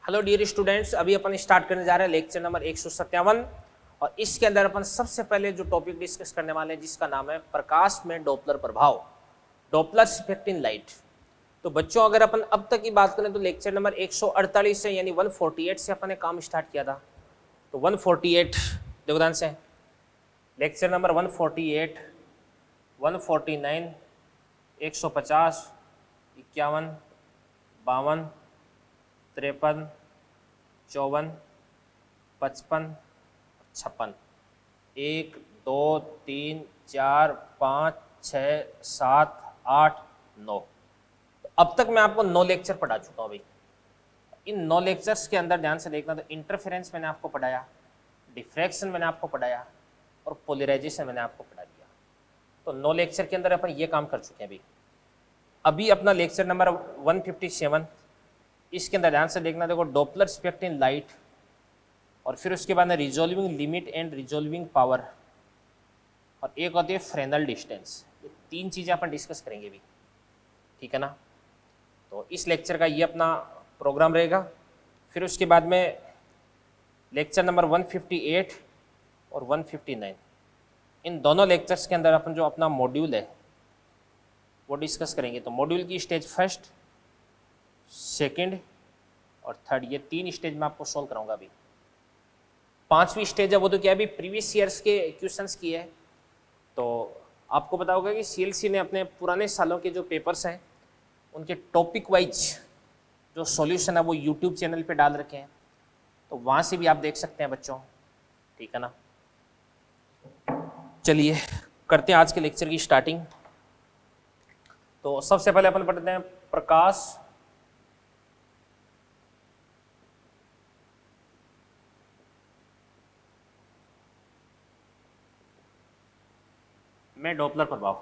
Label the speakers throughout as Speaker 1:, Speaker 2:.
Speaker 1: Hello dear students, अभी अपन start करने जा रहे हैं लेक्चर नंबर 157 और इसके अंदर अपन सबसे पहले जो टॉपिक डिस्कस करने वाले हैं जिसका नाम है प्रकाश में डॉपलर प्रभाव, डॉपलर इफेक्ट इन लाइट। तो बच्चों अगर अपन अब तक की बात करें तो लेक्चर नंबर 148 से यानी 148 से अपन ने काम स्टार्ट किया था। तो 148 देखो ध्यान से, लेक्चर नंबर 148, 149, 150, 51, 52, 53, 54, 55, 56, 1, 2, 3, 4, 5, 6, 7, 8, 9। तो अब तक मैं आपको 9 लेक्चर पढ़ा चुका हूँ भाई। इन 9 लेक्चर्स के अंदर ध्यान से देखना, तो इंटरफेरेंस मैंने आपको पढ़ाया, डिफ्रैक्शन मैंने आपको पढ़ाया और पोलराइजेशन मैंने आपको पढ़ा दिया। तो 9 लेक्चर के अंदर अपन ये काम कर चुके हैं। अभी अपना लेक्चर नंबर 157, इसके अंदर ध्यान से देखना, देखो डॉपलर इफेक्ट इन लाइट और फिर उसके बाद में resolving limit and resolving power और एक होती है फ्रेनल डिस्टेंस। ये 3 चीज़ें अपन डिस्कस करेंगे भी, ठीक है ना। तो इस लेक्चर का ये अपना प्रोग्राम रहेगा। फिर उसके बाद में लेक्चर नंबर 158 और 159, इन दोनों लेक्चर्स के अंदर अपन जो अपना मॉड्यूल है वो डिस्कस करेंगे। तो मॉड्यूल की स्टेज फर्स्ट, सेकंड और थर्ड, ये 3 स्टेज में आपको सॉल्व कराऊंगा। अभी 5वीं स्टेज है वो तो क्या है, प्रीवियस ईयर्स के क्वेश्चंस की है। तो आपको पता होगा कि सीएलसी ने अपने पुराने सालों के जो पेपर्स हैं उनके टॉपिक वाइज जो सॉल्यूशन है वो यूट्यूब चैनल पे डाल रखे हैं, तो वहाँ से भी आप देख सकते हैं बच्चों, ठीक है ना। चलिए करते हैं आज के लेक्चर की स्टार्टिंग। तो सबसे पहले अपन पढ़ते हैं प्रकाश में डॉपलर प्रभाव।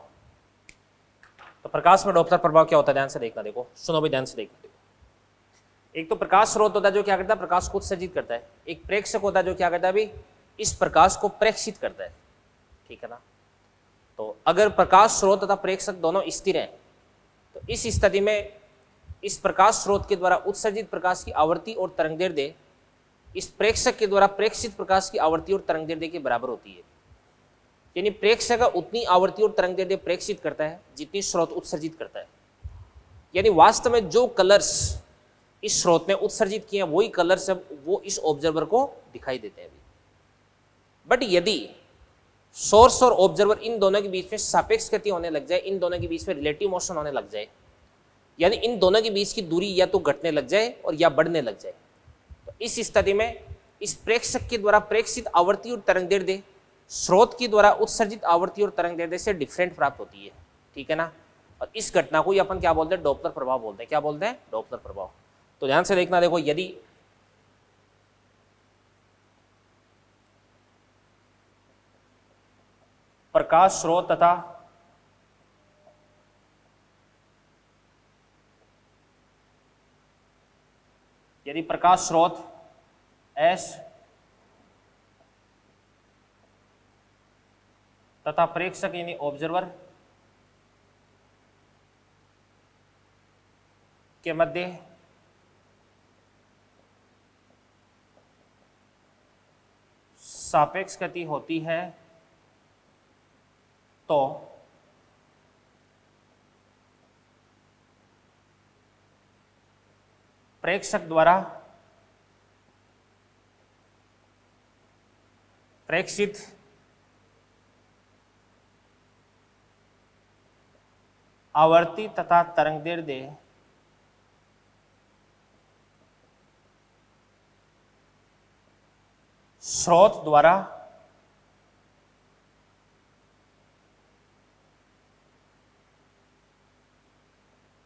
Speaker 1: तो प्रकाश में डॉपलर प्रभाव क्या होता है, ध्यान से देखना, देखो सुनो भी ध्यान से देखना। देखो एक तो प्रकाश स्रोत होता है जो क्या करता है, प्रकाश को उत्सर्जित करता है। एक प्रेक्षक होता है जो क्या करता है अभी, इस प्रकाश को प्रेक्षित करता है, ठीक है ना। तो अगर प्रकाश स्रोत तथा प्रेक्षक दोनों स्थिर हैं तो इस स्थिति में इस प्रकाश स्रोत के द्वारा उत्सर्जित प्रकाश की आवृत्ति और तरंगदैर्ध्य इस प्रेक्षक के द्वारा प्रेक्षित प्रकाश की आवृत्ति और तरंगदैर्ध्य के बराबर होती है। यानी प्रेक्षक उतनी आवृत्ति और तरंगदैर्ध्य प्रेक्षित करता है जितनी स्रोत उत्सर्जित करता है। यानी वास्तव में जो कलर्स इस स्रोत ने उत्सर्जित किए हैं वही कलर्स अब वो इस ऑब्जर्वर को दिखाई देते हैं। बट यदि सोर्स और ऑब्जर्वर इन दोनों के बीच में सापेक्ष गति होने लग जाए, इन दोनों के बीच में रिलेटिव मोशन होने लग जाए, यानी इन दोनों के बीच की दूरी या तो घटने लग जाए और या बढ़ने लग जाए, तो इस स्थिति में इस प्रेक्षक के द्वारा प्रेक्षित आवृत्ति और तरंगदैर्ध्य स्रोत की द्वारा उत्सर्जित आवृत्ति और तरंगदैर्ध्य से डिफरेंट प्राप्त होती है, ठीक है ना। और इस घटना को अपन क्या बोलते हैं, डॉपलर प्रभाव बोलते हैं। क्या बोलते हैं, डॉपलर प्रभाव। तो ध्यान से देखना, देखो यदि प्रकाश स्रोत तथा यदि प्रकाश स्रोत एस तथा प्रेक्षक यानी ऑब्जर्वर के मध्य सापेक्ष गति होती है तो प्रेक्षक द्वारा प्रेक्षित आवर्ती तथा तरंगदैर्ध्य स्रोत द्वारा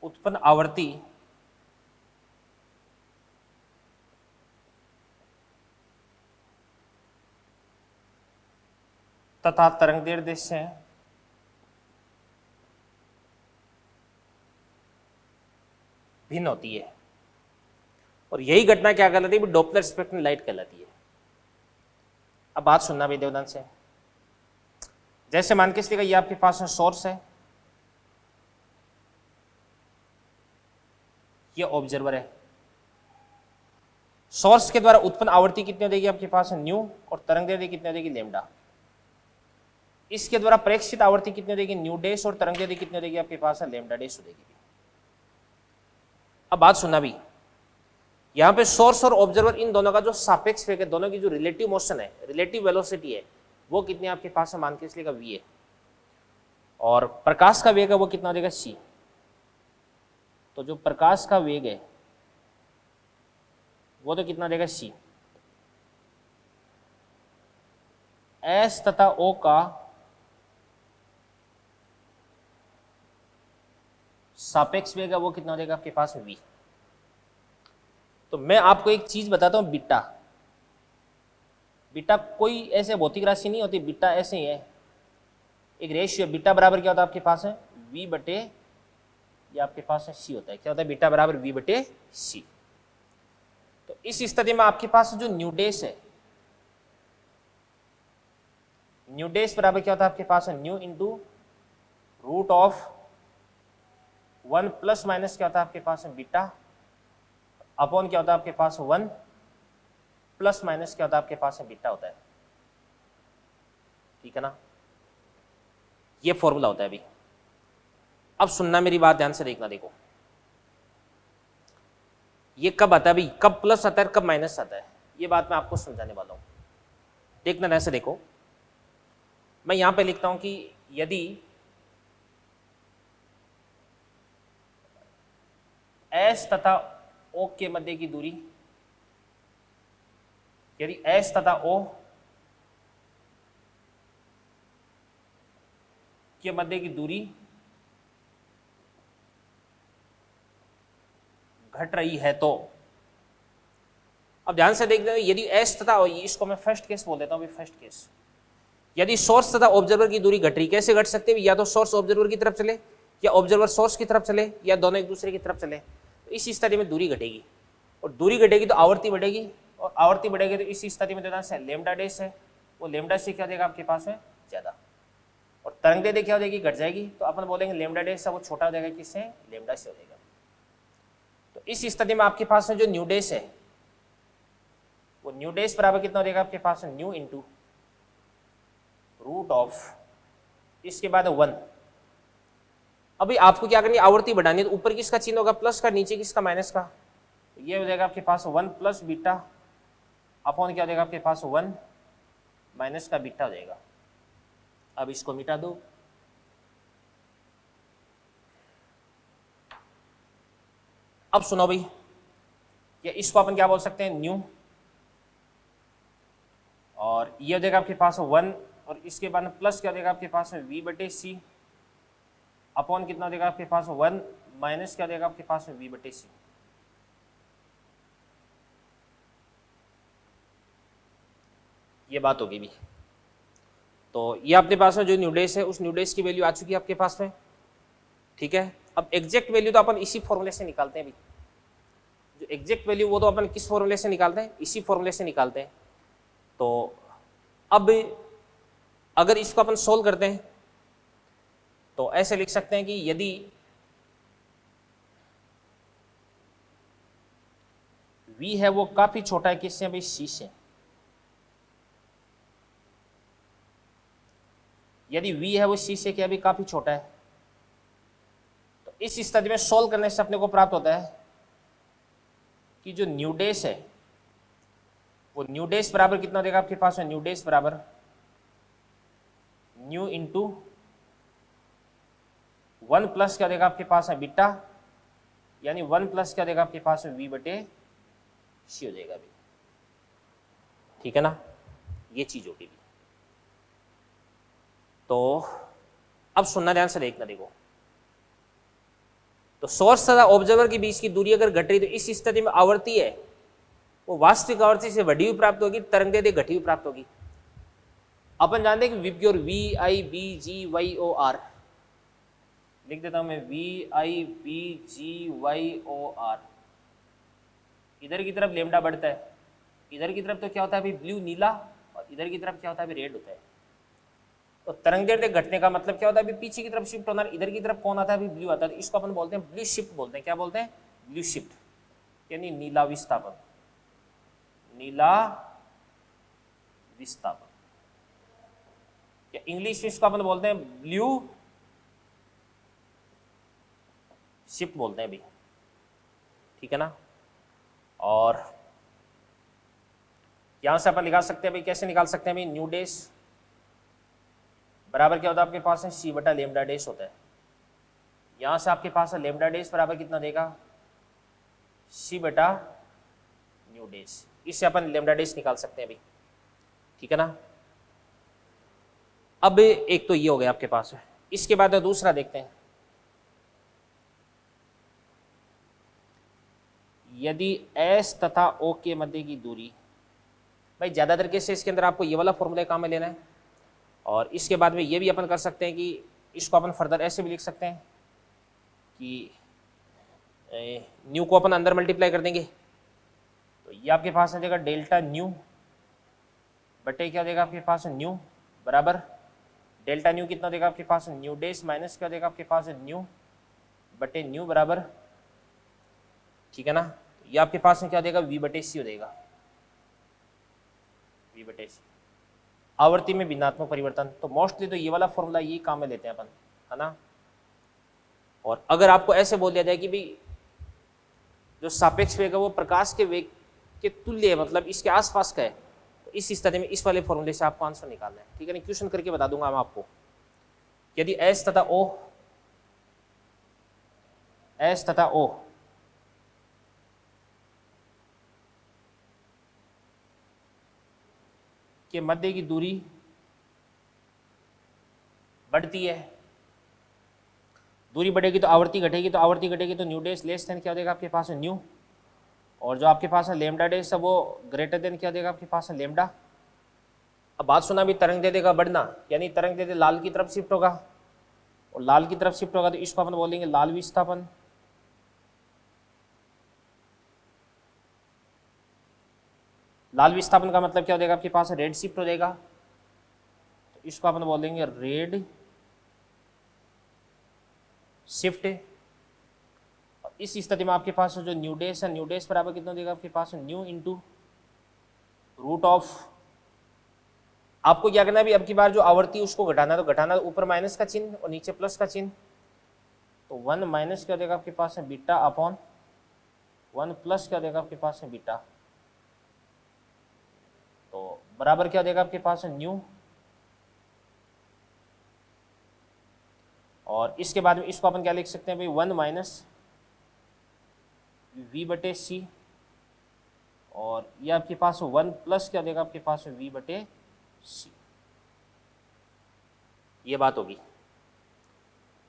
Speaker 1: उत्पन्न आवर्ती तथा तरंगदैर्ध्य से भिन्न होती है। और यही घटना क्या कहलाती है, डॉपलर इफेक्ट इन लाइट कहलाती है। अब बात सुनना भी देवदान से, जैसे मान के चलिए ये आपके पास सोर्स है, ये ऑब्जर्वर है, सोर्स के द्वारा उत्पन्न आवृत्ति कितनी हो जाएगी आपके पास न्यू, और तरंग दैर्ध्य कितनी हो जाएगी लैम्डा। इसके द्वारा प्रेक्षित आवृत्ति कितनी हो जाएगी न्यू डैश, और तरंग दैर्ध्य कितनी हो जाएगी आपके पास लैम्डा डैश हो जाएगी। अब बात सुनना भी, यहाँ पे सोर्स और ऑब्जर्वर इन दोनों का जो सापेक्ष वेग है, दोनों की जो रिलेटिव मोशन है, रिलेटिव वेलोसिटी है, वो कितनी आपके पास मान के इसलिए v है, और प्रकाश का वेग है वो कितना हो जाएगा c। तो जो प्रकाश का वेग है वो तो कितना देगा c। S तथा O का सापेक्ष वेग है वो कितना देगा आपके पास v। तो मैं आपको एक चीज बताता हूं, बीटा, बीटा कोई ऐसे भौतिक राशि नहीं होती, बीटा ऐसे ही है, एक रेशियो। बीटा बराबर क्या होता है आपके पास है v बटे, ये आपके पास है c होता है। क्या होता है बीटा बराबर v बटे c। तो इस स्थिति में आपके पास जो न्यू डैश है, न्यू डैश बराबर क्या होता है आपके पास है nu into root of 1 plus minus क्या होता है आपके पास है बीटा अपॉन क्या होता है आपके पास 1 प्लस माइनस क्या होता है आपके पास है बीटा होता है। ठीक है ना, ये फॉर्मूला होता है अभी। अब सुनना मेरी बात ध्यान से देखना, देखो ये कब आता है भाई, कब प्लस आता है कब माइनस आता है, ये बात मैं आपको समझाने वाला हूं। देखना ध्यान से देखो, मैं यहां पे लिखता हूं कि यदि S तथा O के मध्य की दूरी, यदि S तथा O के मध्य की दूरी घट रही है तो, अब ध्यान से देख रहे, यदि S तथा O, इसको मैं फर्स्ट केस बोल देता हूं, फर्स्ट केस, यदि सोर्स तथा ऑब्जर्वर की दूरी घट रही, कैसे घट सकते हैं, या तो सोर्स ऑब्जर्वर की तरफ चले, या ऑब्जर्वर सोर्स की तरफ चले, या दोनों एक दूसरे की तरफ चले, तो इस स्थिति में दूरी घटेगी, और दूरी घटेगी तो आवृत्ति बढ़ेगी, और आवृत्ति बढ़ेगी तो इस स्थिति में जो लैम्डा डैश है वो लैम्डा से क्या देगा आपके पास है ज्यादा, और तरंग दैर्ध्य क्या हो जाएगी घट जाएगी, तो अपन बोलेंगे लैम्डा डैश है वो छोटा हो जाएगा, किससे लैम्डा से हो जाएगा। तो इस स्थिति में आपके पास में जो न्यू डैश है वो न्यू डैश बराबर कितना हो जाएगा आपके पास है न्यू इंटू रूट ऑफ, इसके बाद 1। अभी आपको क्या करनी है, आवृत्ति बढ़ानी है, तो ऊपर किसका चिन्ह होगा प्लस का, नीचे किसका माइनस का, ये हो जाएगा आपके पास 1 प्लस बीटा अपॉन क्या हो जाएगा आपके पास 1 माइनस का बीटा हो जाएगा। अब इसको मिटा दो, अब सुनो भाई, या इसको अपन क्या बोल सकते हैं न्यू, और ये हो जाएगा आपके पास 1, और इसके बाद प्लस क्या हो जाएगा आपके पास में v बटे सी अपॉन कितना हो जाएगा आपके पास 1 माइनस क्या हो जाएगा आपके पास में v बटे सी। ये बात होगी भी। तो ये अपने पास में जो न्यू डैश है उस न्यू डैश की वैल्यू आ चुकी है आपके पास में। ठीक है, अब एग्जैक्ट वैल्यू तो अपन इसी फॉर्मूले से निकालते हैं अभी, जो एग्जैक्ट वैल्यू वो तो अपन किस फॉर्मूले से निकालते हैं, इसी फॉर्मूले से निकालते हैं। तो अब अगर इसको अपन सोल्व करते हैं तो ऐसे लिख सकते हैं कि यदि v है वो काफी छोटा है किससे भाई c से, यदि v है वो c से क्या भी काफी छोटा है, तो इस स्थिति में सोल्व करने से अपने को प्राप्त होता है कि जो न्यू डैश है वो न्यू डैश बराबर कितना देगा आपके पास है न्यू डैश बराबर न्यू इंटू 1 प्लस क्या देगा आपके पास है बीटा, यानी 1 प्लस क्या देगा आपके पास है v बटे सी हो जाएगा अभी। ठीक है ना, ये चीज होगी। तो अब सुनना ध्यान से देखना, देखो तो सोर्स तथा ऑब्जर्वर के बीच की दूरी अगर घट रही तो इस स्थिति में आवृत्ति है वो वास्तविक आवृत्ति से बढ़ी हुई प्राप्त होगी, तरंग दैर्ध्य घटी हुई प्राप्त होगी। अपन जानते हैं कि pure V I B G Y O R, लिख देता हूं मैं V I B G Y O R. इधर की तरफ लेमडा बढ़ता है, इधर की तरफ तो क्या होता है अभी ब्लू नीला, और इधर की तरफ क्या होता है अभी रेड होता है। तो तरंग दैर्ध्य घटने का मतलब क्या होता है अभी पीछे की तरफ शिफ्ट होना, इधर की तरफ कौन आता है अभी ब्लू आता है, तो इसको अपन बोलते हैं ब्लू शिफ्ट बोलते हैं। क्या बोलते हैं ब्लू शिफ्ट, यानी नीला विस्थापन। नीला विस्थापन, या इंग्लिश में इसको अपन बोलते हैं ब्लू शिफ्ट बोलते हैं भाई, ठीक है ना। और यहां से अपन निकाल सकते हैं भाई, कैसे निकाल सकते हैं भाई, न्यू डेज बराबर क्या होता है आपके पास है सी बटा लेमडा डेज होता है। यहां से आपके पास है लेमडा डेज बराबर कितना देगा, सी बटा न्यू डेज, इससे अपन लेमडा डेज निकाल सकते हैं भाई, ठीक है ना। अब एक तो ये हो गया आपके पास है, इसके बाद दूसरा देखते हैं, यदि S तथा O के मध्य की दूरी, भाई ज्यादातर केस इसके अंदर आपको ये वाला फॉर्मूला काम में लेना है। और इसके बाद में ये भी अपन कर सकते हैं कि इसको अपन फर्दर ऐसे भी लिख सकते हैं कि न्यू को अपन अंदर मल्टीप्लाई कर देंगे, तो ये आपके पास आ जाएगा डेल्टा न्यू बटे क्या देगा आपके पास न्यू बराबर डेल्टा न्यू कितना देगा आपके पास न्यू डेज माइनस क्या देगा आपके पास न्यू बटे न्यू बराबर, ठीक है ना। ये आपके पास में क्या देगा वी बटे सी हो देगा, वी बटे सी आवर्ती में भिन्नात्मक परिवर्तन। तो मोस्टली तो ये वाला फॉर्मूला ये काम में लेते हैं अपन, है ना। और अगर आपको ऐसे बोल दिया जाए कि भाई जो सापेक्ष वेग है वो प्रकाश के वेग के तुल्य है, मतलब इसके आसपास का है, तो इस स्थिति में इस वाले फॉर्मूले से आपको आंसर निकालना है, ठीक है ना। क्वेश्चन करके बता दूंगा मैं आपको, यदि एस तथा ओ के मध्य की दूरी बढ़ती है, दूरी बढ़ेगी तो आवर्ती घटेगी, तो आवर्ती घटेगी तो न्यू डेज लेस देन क्या देगा आपके पास न्यू, और जो आपके पास है लेमडा डेज है वो ग्रेटर देन क्या देगा आपके पास है लेमडा। अब बात सुना भी, तरंग दे देगा बढ़ना, यानी तरंग दे दे लाल की तरफ शिफ्ट होगा, और लाल की तरफ शिफ्ट होगा तो इसको अपन बोलेंगे लाल विस्थापन। लाल विस्थापन का मतलब क्या हो जाएगा आपके पास रेड शिफ्ट हो जाएगा, तो इसको अपन बोलेंगे रेड शिफ्ट। और इस स्थिति में आपके पास जो न्यू डेज है, न्यू डेज बराबर कितना देगा आपके पास न्यू इंटू रूट ऑफ, आपको क्या करना है भी, अब की बार जो आवर्ती उसको घटाना है, तो घटाना ऊपर माइनस का चिन्ह और नीचे प्लस का चिन्ह, तो 1 माइनस क्या देगा आपके पास है बीटा अपॉन 1 प्लस क्या देगा आपके पास है बीटा, तो बराबर क्या देगा आपके पास है न्यू। और इसके बाद में इसको अपन क्या लिख सकते हैं भाई 1 माइनस वी बटे सी, और ये आपके पास 1 प्लस क्या देगा आपके पास वी बटे सी, ये बात होगी।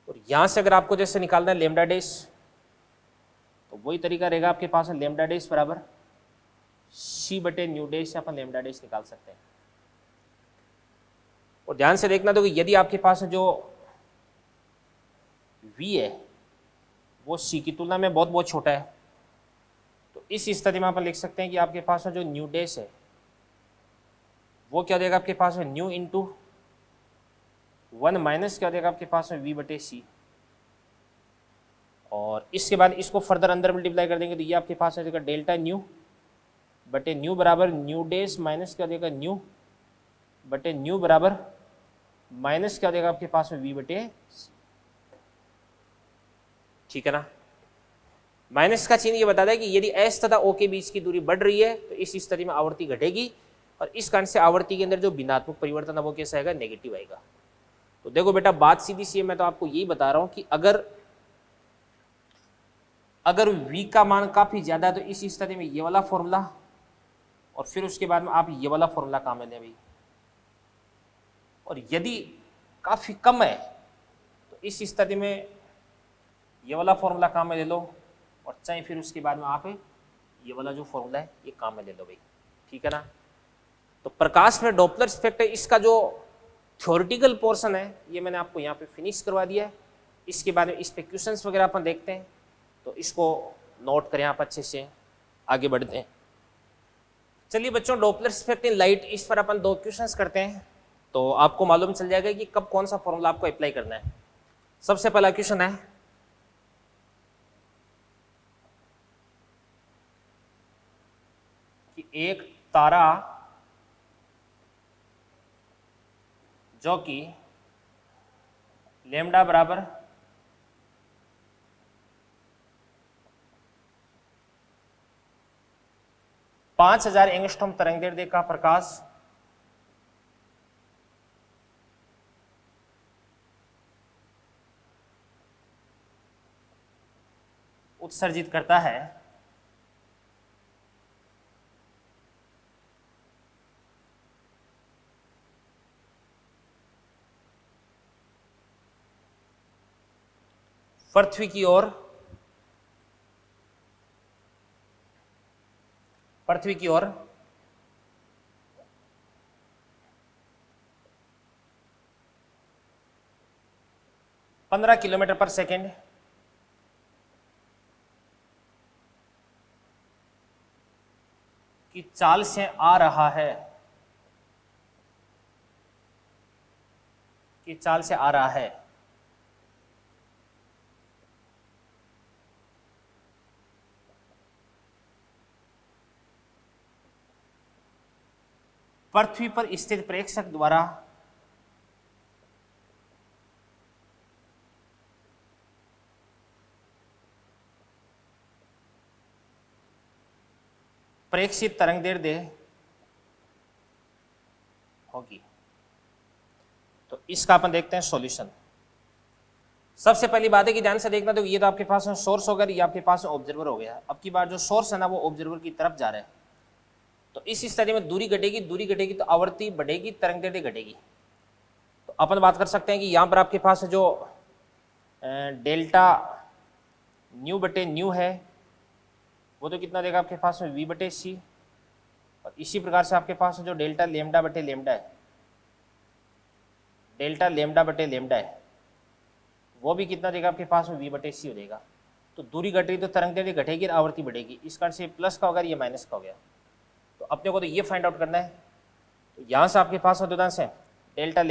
Speaker 1: और यहां से अगर आपको जैसे निकालना है लेमडा डेज, तो वही तरीका रहेगा आपके पास है लेमडा डेज बराबर सी बटे न्यू डेज से अपन लेमडा डेज निकाल सकते हैं। और ध्यान से देखना तो यदि आपके पास जो v है वो c की तुलना में बहुत बहुत छोटा है, तो इस स्थिति में अपन लिख सकते हैं कि आपके पास जो न्यू डेज है वो क्या देगा आपके पास न्यू इंटू 1 माइनस क्या देगा आपके पास v बटे सी, और इसके बाद इसको फर्दर अंदर मल्टीप्लाई कर देंगे तो ये आपके पास देगा डेल्टा न्यू बटे न्यू बराबर न्यू डेज माइनस क्या देगा न्यू बटे न्यू बराबर माइनस क्या देगा आपके पास में v बटे सी, ठीक है ना। माइनस का चिन्ह ये बताता है कि यदि s तथा o के बीच की दूरी बढ़ रही है तो इस स्थिति में आवर्ती घटेगी, और इस कारण से आवर्ती के अंदर जो भिन्नात्मक परिवर्तन है वो कैसा आएगा, नेगेटिव आएगा। तो देखो बेटा बात सीधी सी है, मैं तो आपको यही बता रहा हूं कि अगर v का मान काफी ज्यादा है तो इस स्थिति में ये वाला फॉर्मूला, और फिर उसके बाद में आप ये वाला फॉर्मूला काम में लें भाई, और यदि काफी कम है तो इस स्थिति में ये वाला फॉर्मूला काम में ले लो, और चाहे फिर उसके बाद में आप ये वाला जो फॉर्मूला है ये काम में ले लो भाई, ठीक है ना। तो प्रकाश में डॉपलर इफेक्ट है, इसका जो थ्योरेटिकल पोर्शन है ये मैंने आपको यहाँ पे फिनिश करवा दिया है। इसके बाद में इस पे क्वेश्चंस वगैरह अपन देखते हैं, तो इसको नोट करें आप अच्छे से, आगे बढ़ते हैं। चलिए बच्चों, डॉपलर इफेक्ट इन लाइट, इस पर अपन 2 क्वेश्चंस करते हैं, तो आपको मालूम चल जाएगा कि कब कौन सा फॉर्मूला आपको अप्लाई करना है। सबसे पहला क्वेश्चन है कि एक तारा जो कि लैम्डा बराबर 5000 एंगस्ट्रॉम तरंग दैर्ध्य का प्रकाश उत्सर्जित करता है, पृथ्वी की ओर 15 किलोमीटर पर सेकेंड की चाल से आ रहा है, पृथ्वी पर स्थित प्रेक्षक द्वारा प्रेक्षित तरंग दैर्ध्य होगी। तो इसका अपन देखते हैं सॉल्यूशन। सबसे पहली बात है कि ध्यान से देखना, तो ये तो आपके पास में सोर्स होगा, ये आपके पास में ऑब्जर्वर हो गया। अब की बार जो सोर्स है ना वो ऑब्जर्वर की तरफ जा रहा है, तो इस स्थिति में दूरी घटेगी तो आवृत्ति बढ़ेगी, तरंग दैर्ध्य घटेगी। तो अपन बात कर सकते हैं कि यहाँ पर आपके पास जो डेल्टा न्यू बटे न्यू है वो तो कितना देगा आपके पास में v बटे सी, और इसी प्रकार से आपके पास जो डेल्टा लेमडा बटे लेमडा है, डेल्टा लेमडा बटे लेमडा है, वो भी कितना देगा आपके पास में v बटे सी हो जाएगा। तो दूरी घट रही तो तरंग दैर्ध्य घटेगी और आवृत्ति बढ़ेगी। इस कारण से प्लस का होगा, ये माइनस का हो गया। तो अपने को तो ये फाइंड आउट करना है। तो यहाँ से आपके पास में से डेल्टा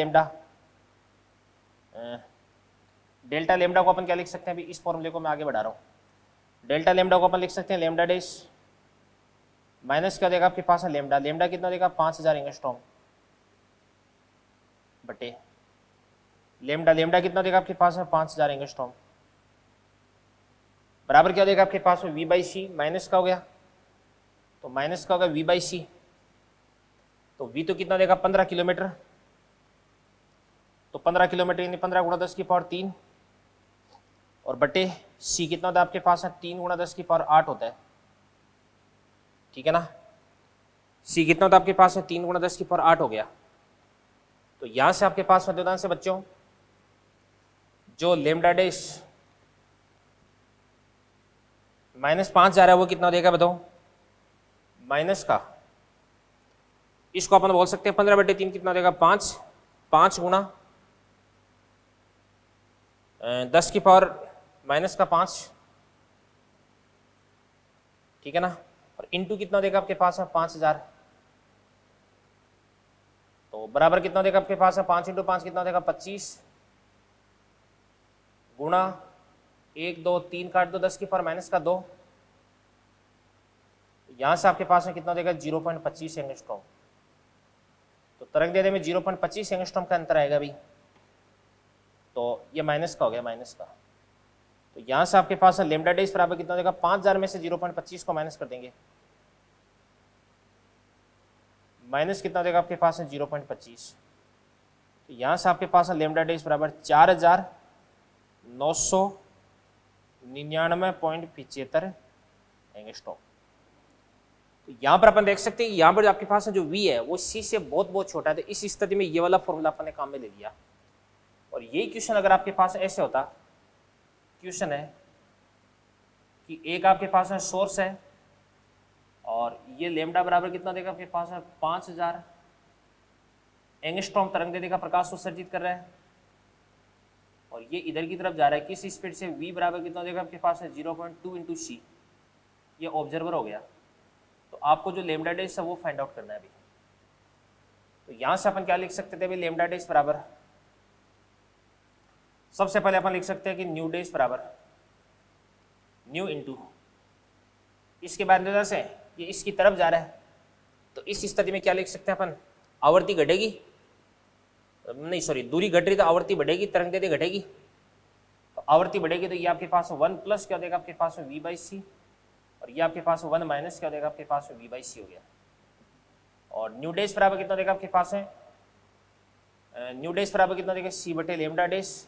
Speaker 1: लेमडा को अपन क्या लिख सकते हैं, अभी इस फॉर्मूले को मैं आगे बढ़ा रहा हूँ। डेल्टा लेमडा को अपन लिख सकते हैं लेमडा डैश माइनस क्या देगा आपके पास है लेमडा कितना देगा 5000 एंगस्ट्रॉम बटे लेमडा कितना देगा आपके पास में 5000 एंगस्ट्रॉम बराबर क्या देगा आपके पास में v बाई सी, माइनस का हो गया तो माइनस का होगा v बाई सी। तो v तो कितना देगा 15 किलोमीटर, तो 15 किलोमीटर यानी 15 गुणा 10 की पावर 3 और बटे c कितना होता है आपके पास है 3 गुणा 10 की पावर 8 होता है, ठीक है ना। c कितना होता है आपके पास है 3 गुणा 10 की पावर 8 हो गया। तो यहां से आपके पास मध्योदान से बच्चों जो लेमडा डैश -5 जा रहा है वो कितना देगा बताओ, माइनस का, इसको अपन बोल सकते हैं 15 बटे 3 कितना देगा 5 गुणा 10 की पावर माइनस का 5, ठीक है ना, और इंटू कितना देगा आपके पास है 5000, तो बराबर कितना देगा आपके पास है 5 × 5 कितना देगा 25 गुणा 1 2 3 काट दो 10 की पावर माइनस का 2, यहां से आपके पास में कितना देगा 0.25 एंगस्ट्रॉम। तो तरंग दैर्ध्य में 0.25 एंगस्ट्रॉम का अंतर आएगा भाई, तो ये माइनस का हो गया, माइनस का। तो यहां से आपके पास लेमडा डैश बराबर कितना देगा 5000 में से 0.25 को माइनस कर देंगे, माइनस कितना देगा आपके पास है 0.25। तो यहां से आपके पास लेमडा डैश बराबर 4999.75 एंगस्ट्रॉम। तो यहाँ पर अपन देख सकते हैं यहाँ पर आपके पास जो v है वो c से बहुत बहुत छोटा है, तो इस स्थिति में ये वाला फॉर्मूला अपन ने काम में ले लिया। और यही क्वेश्चन अगर आपके पास ऐसे होता, क्वेश्चन है कि एक आपके पास में सोर्स है और ये लेमडा बराबर कितना देगा आपके पास में 5000 एंगस्ट्रॉम तरंग दैर्ध्य का प्रकाश उत्सर्जित कर रहा है, और ये इधर की तरफ जा रहा है किस स्पीड से, v बराबर कितना देगा आपके पास है 0.2 × c, ये ऑब्जर्वर हो गया। तो आपको जो लेमडा डैश है वो फाइंड आउट करना है अभी। तो यहां से अपन क्या लिख सकते थे अभी, लेमडा डैश बराबर सबसे पहले अपन लिख सकते हैं कि न्यू डैश बराबर न्यू इंटू, इसके बाद से ये इसकी तरफ जा रहा है तो इस स्थिति में क्या लिख सकते हैं अपन, आवर्ती घटेगी, नहीं सॉरी, दूरी घट रही तो आवर्ती बढ़ेगी, तरंग दैर्ध्य घटेगी। तो आवर्ती बढ़ेगी तो ये आपके पास 1 प्लस क्या देगा आपके पास v बाई सी, और ये आपके पास 1 माइनस क्या देगा आपके पास v बाई सी हो गया। और न्यू डैश बराबर कितना देगा आपके पास है, न्यू डैश बराबर कितना देगा सी बटे लेमडा डैश,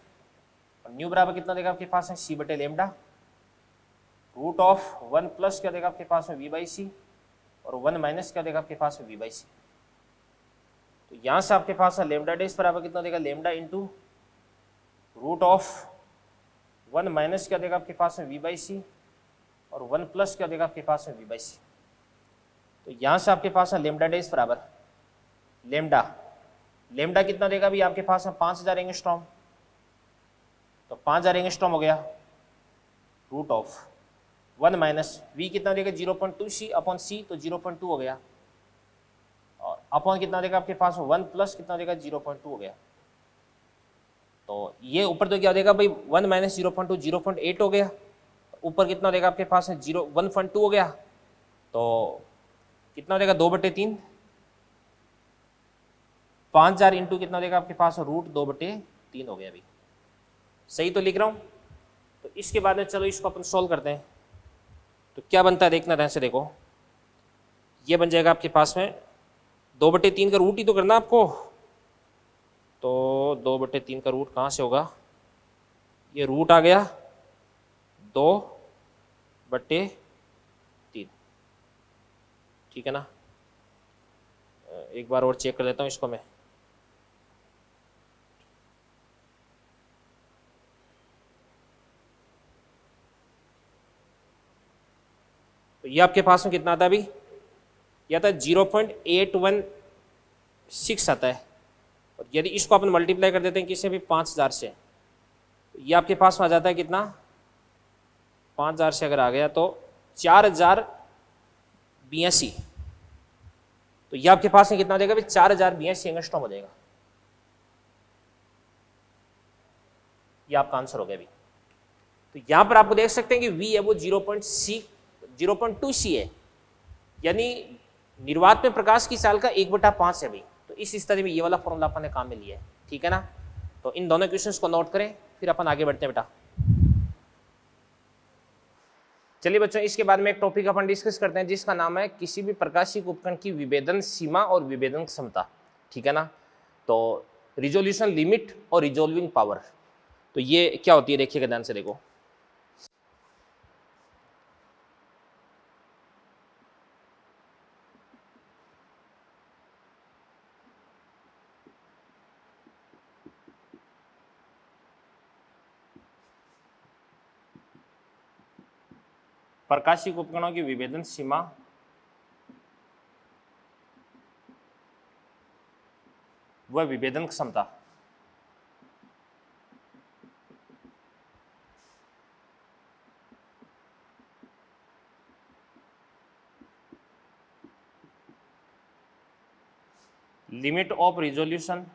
Speaker 1: और न्यू बराबर कितना देगा आपके पास है सी बटे लेमडा, रूट ऑफ 1 प्लस क्या देगा आपके पास में v बाई सी, और 1 माइनस क्या देगा आपके पास में v बाई सी। तो यहाँ से आपके पास है लेमडा डैश बराबर कितना देगा lambda into root of 1 minus क्या देगा आपके पास में v बाई सी, और 1 प्लस क्या देगा आपके पास में v बाई सी। तो यहाँ से आपके पास है लेमडा डैश बराबर लेमडा, लेमडा कितना देगा भी आपके पास है 5000 एंगस्ट्रॉम, तो 5000 एंगस्ट्रॉम हो गया, रूट ऑफ 1 माइनस v कितना देगा 0.2 सी अपॉन सी, तो 0.2 हो गया, और अपॉन कितना देगा आपके पास 1 प्लस कितना देगा 0.2 हो गया। तो ये ऊपर तो क्या देगा भाई 1 माइनस 0.2 0.8 हो गया, ऊपर कितना देगा आपके पास है 1.2 हो गया, तो कितना देगा 2/3, 5000 इंटू कितना देगा आपके पास रूट 2/3 हो गया अभी, सही तो लिख रहा हूँ। तो इसके बाद में चलो इसको अपन सॉल्व करते हैं, तो क्या बनता है देखना ध्यान से देखो, ये बन जाएगा आपके पास में 2/3 का रूट ही तो करना आपको, तो 2/3 का रूट कहाँ से होगा, ये रूट आ गया 2/3, ठीक है ना। एक बार और चेक कर लेता हूँ इसको मैं, तो ये आपके पास में कितना आता है अभी, यह आता है 0.816 आता है, और यदि इसको अपन मल्टीप्लाई कर देते हैं किसी भी 5000 से, तो ये आपके पास में आ जाता है कितना, 5000 से अगर आ गया तो 4082, तो ये आपके पास में कितना हो जाएगा भाई 4082 एंगस्ट्रॉम हो जाएगा, ये आपका आंसर हो गया अभी। तो यहां पर आपको देख सकते हैं कि v है वो 0.2 सी है, यानी निर्वात में प्रकाश की चाल का 1/5 है भाई। तो इस स्थिति में ये वाला फॉर्मूला अपन ने काम में लिया है, ठीक है ना। तो इन दोनों क्वेश्चंस को नोट करें, फिर अपन आगे बढ़ते हैं बेटा। चलिए बच्चों, इसके बाद में एक टॉपिक अपन डिस्कस करते हैं जिसका नाम है किसी भी प्रकाशिक उपकरण की विभेदन सीमा और विभेदन क्षमता, ठीक है ना। तो रिजोल्यूशन लिमिट और रिजोल्विंग पावर, तो ये क्या होती है देखिएगा ध्यान से देखो। प्रकाशिक उपकरणों की विभेदन सीमा व विभेदन क्षमता, limit of resolution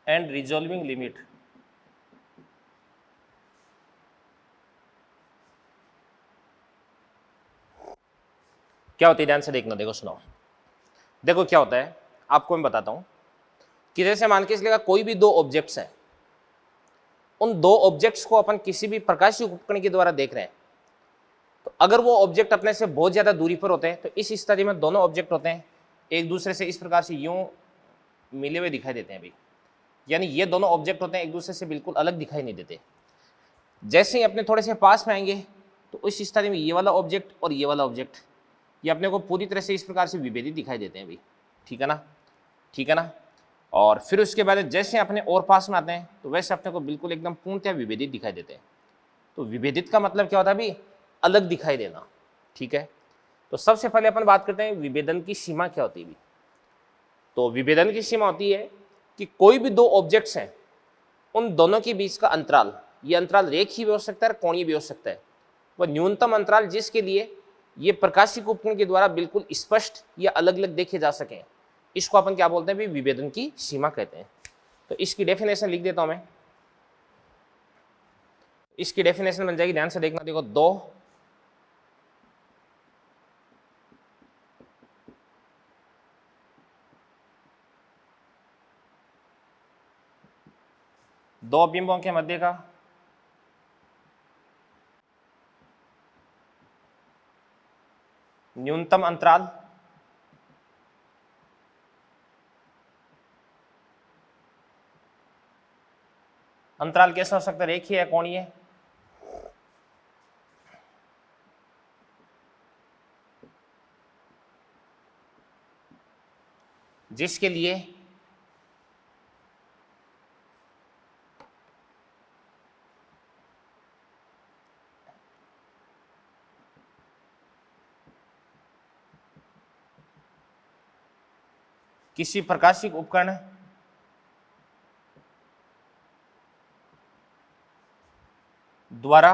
Speaker 1: and resolving limit, क्या होती है ध्यान से देखना, देखो सुनो, देखो क्या होता है आपको मैं बताता हूं कि जैसे मान के चलिएगा कोई भी दो ऑब्जेक्ट्स हैं, उन दो ऑब्जेक्ट्स को अपन किसी भी प्रकाशिक उपकरण के द्वारा देख रहे हैं, तो अगर वो ऑब्जेक्ट अपने से बहुत ज्यादा दूरी पर होते हैं तो इस स्थिति में दोनों ऑब्जेक्ट होते हैं एक दूसरे से इस प्रकार से यूं मिले हुए दिखाई देते हैं अभी, यानी ये दोनों ऑब्जेक्ट होते हैं एक दूसरे से बिल्कुल अलग दिखाई नहीं देते। जैसे ही अपने थोड़े से पास में आएंगे तो इस स्थिति में ये वाला ऑब्जेक्ट और ये वाला ऑब्जेक्ट ये अपने को पूरी तरह से इस प्रकार से विभेदित दिखाई देते हैं अभी, ठीक है ना, ठीक है ना। और फिर उसके बाद जैसे अपने और पास में आते हैं तो वैसे अपने को बिल्कुल एकदम पूर्णतः विभेदित दिखाई देते हैं। तो विभेदित का मतलब क्या होता है अभी, अलग दिखाई देना, ठीक है। तो सबसे पहले अपन बात करते हैं विभेदन की सीमा क्या होती है। तो विभेदन की सीमा होती है कि कोई भी दो ऑब्जेक्ट्स हैं उन दोनों के बीच का अंतराल, ये अंतराल रेखीय भी हो सकता है कोणीय भी हो सकता है, वह न्यूनतम अंतराल जिसके लिए ये प्रकाशिक उपकरण के द्वारा बिल्कुल स्पष्ट या अलग अलग देखे जा सके, इसको अपन क्या बोलते हैं भी विभेदन की सीमा कहते हैं। तो इसकी डेफिनेशन लिख देता हूं मैं, इसकी डेफिनेशन बन जाएगी, ध्यान से देखना, देखो, दो बिंबों के मध्य का न्यूनतम अंतराल कैसा हो सकता है, रेखीय या कोणीय? जिसके लिए किसी प्रकाशिक उपकरण द्वारा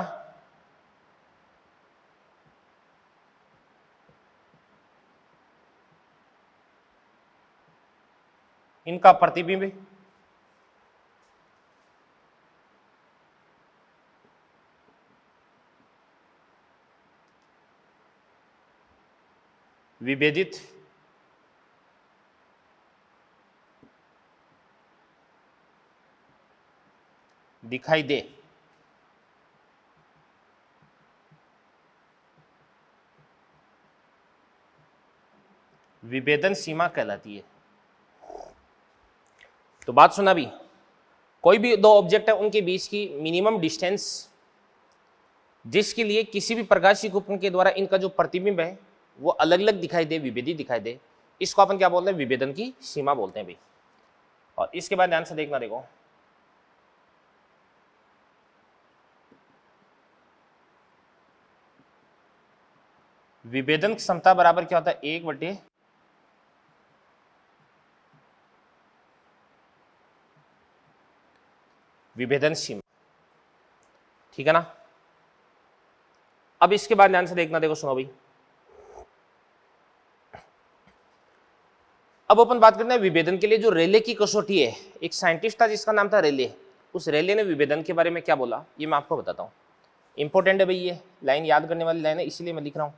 Speaker 1: इनका प्रतिबिंब विभेदित दिखाई दे, विभेदन सीमा कहलाती है। तो बात सुना भी, कोई भी दो ऑब्जेक्ट है उनके बीच की मिनिमम डिस्टेंस जिसके लिए किसी भी प्रकाशिक उपकरण के द्वारा इनका जो प्रतिबिंब है वो अलग अलग दिखाई दे, विभेदित दिखाई दे, इसको अपन क्या बोलते हैं, विभेदन की सीमा बोलते हैं भाई। और इसके बाद ध्यान से देखना, देखो, विभेदन क्षमता बराबर क्या होता है, 1/, विभेदन सीमा, ठीक है ना। अब इसके बाद ध्यान से देखना, देखो, सुनो भाई, अब अपन बात करते हैं विभेदन के लिए जो रेले की कसौटी है। एक साइंटिस्ट था जिसका नाम था रेले, उस रेले ने विभेदन के बारे में क्या बोला ये मैं आपको बताता हूं। इंपॉर्टेंट है भाई, ये लाइन याद करने वाली लाइन है, इसीलिए मैं लिख रहा हूं।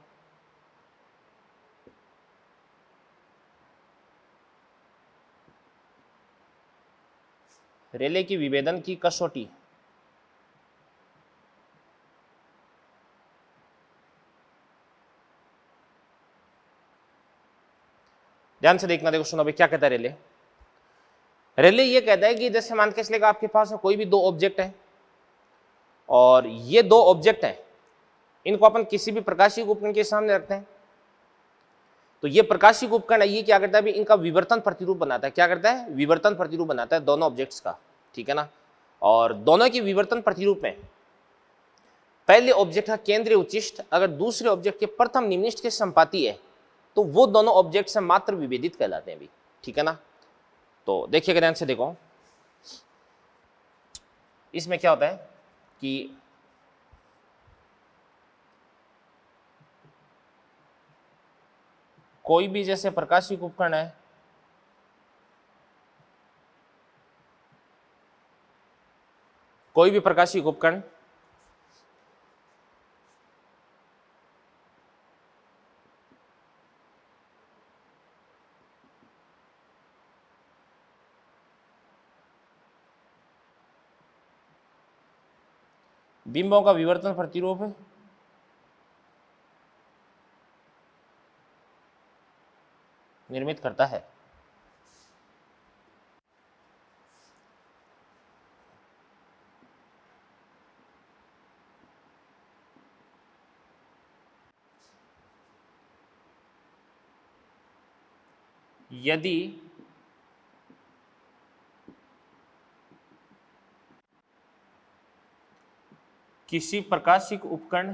Speaker 1: रेले की विभेदन की कसौटी ध्यान से देखना, देखो, सुनो भाई, क्या कहता है रेले। रेले ये कहता है कि जैसे मान के चलेगा आपके पास कोई भी दो ऑब्जेक्ट है और ये दो ऑब्जेक्ट हैं, इनको अपन किसी भी प्रकाशिक उपकरण के सामने रखते हैं, तो ये प्रकाशिक उपकरण है, ये क्या करता है भी, इनका विवर्तन प्रतिरूप बनाता है। क्या करता है, विवर्तन प्रतिरूप बनाता है दोनों ऑब्जेक्ट्स का, ठीक है ना। और दोनों के विवर्तन प्रतिरूप में पहले ऑब्जेक्ट का केंद्रीय उच्चिष्ट अगर दूसरे ऑब्जेक्ट के प्रथम निम्निष्ठ के संपाती है तो वो दोनों ऑब्जेक्ट से मात्र विभेदित कहलाते हैं भी, ठीक है ना। तो देखिएगा ध्यान से, देखो, इसमें क्या होता है कि कोई भी जैसे प्रकाशिक उपकरण है, कोई भी प्रकाशिक उपकरण बिंबों का विवर्तन प्रतिरूप निर्मित करता है। यदि किसी प्रकाशिक उपकरण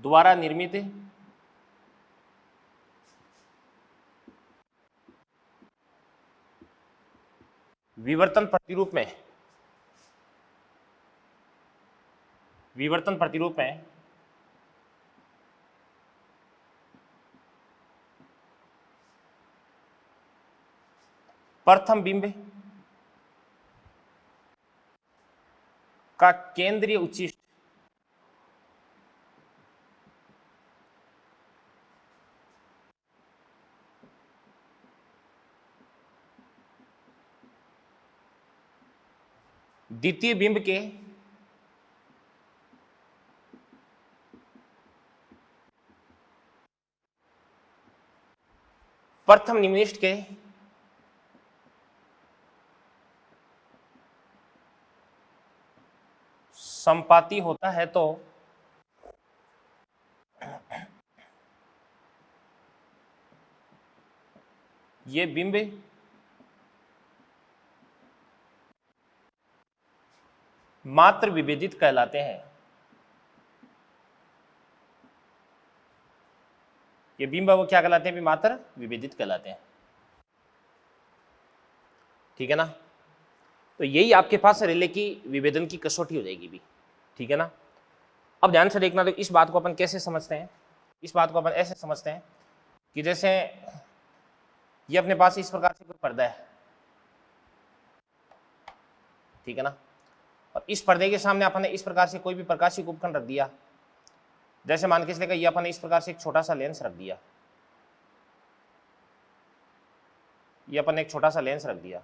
Speaker 1: द्वारा निर्मित विवर्तन प्रतिरूप में प्रथम बिंब का केंद्रीय उच्चिष्ट द्वितीय बिंब के प्रथम निम्निष्ठ के संपाती होता है तो ये बिंब मात्र विभेदित कहलाते हैं। ये बिंब वो क्या कहलाते हैं? मात्र विभेदित कहलाते हैं। ठीक है ना? तो यही आपके पास रिले की विभेदन की कसौटी हो जाएगी भी। ठीक है ना? अब ध्यान से देखना, तो इस बात को अपन कैसे समझते हैं? इस बात को अपन ऐसे समझते हैं कि जैसे ये अपने पास इस प्रकार से कोई पर्दा है, ठीक है ना, और इस पर्दे के सामने अपन ने इस प्रकार से कोई भी प्रकाशिक उपकरण रख दिया। जैसे मान के चलिए ये अपन ने इस प्रकार से एक छोटा सा लेंस रख दिया, ये अपन ने एक छोटा सा लेंस रख दिया,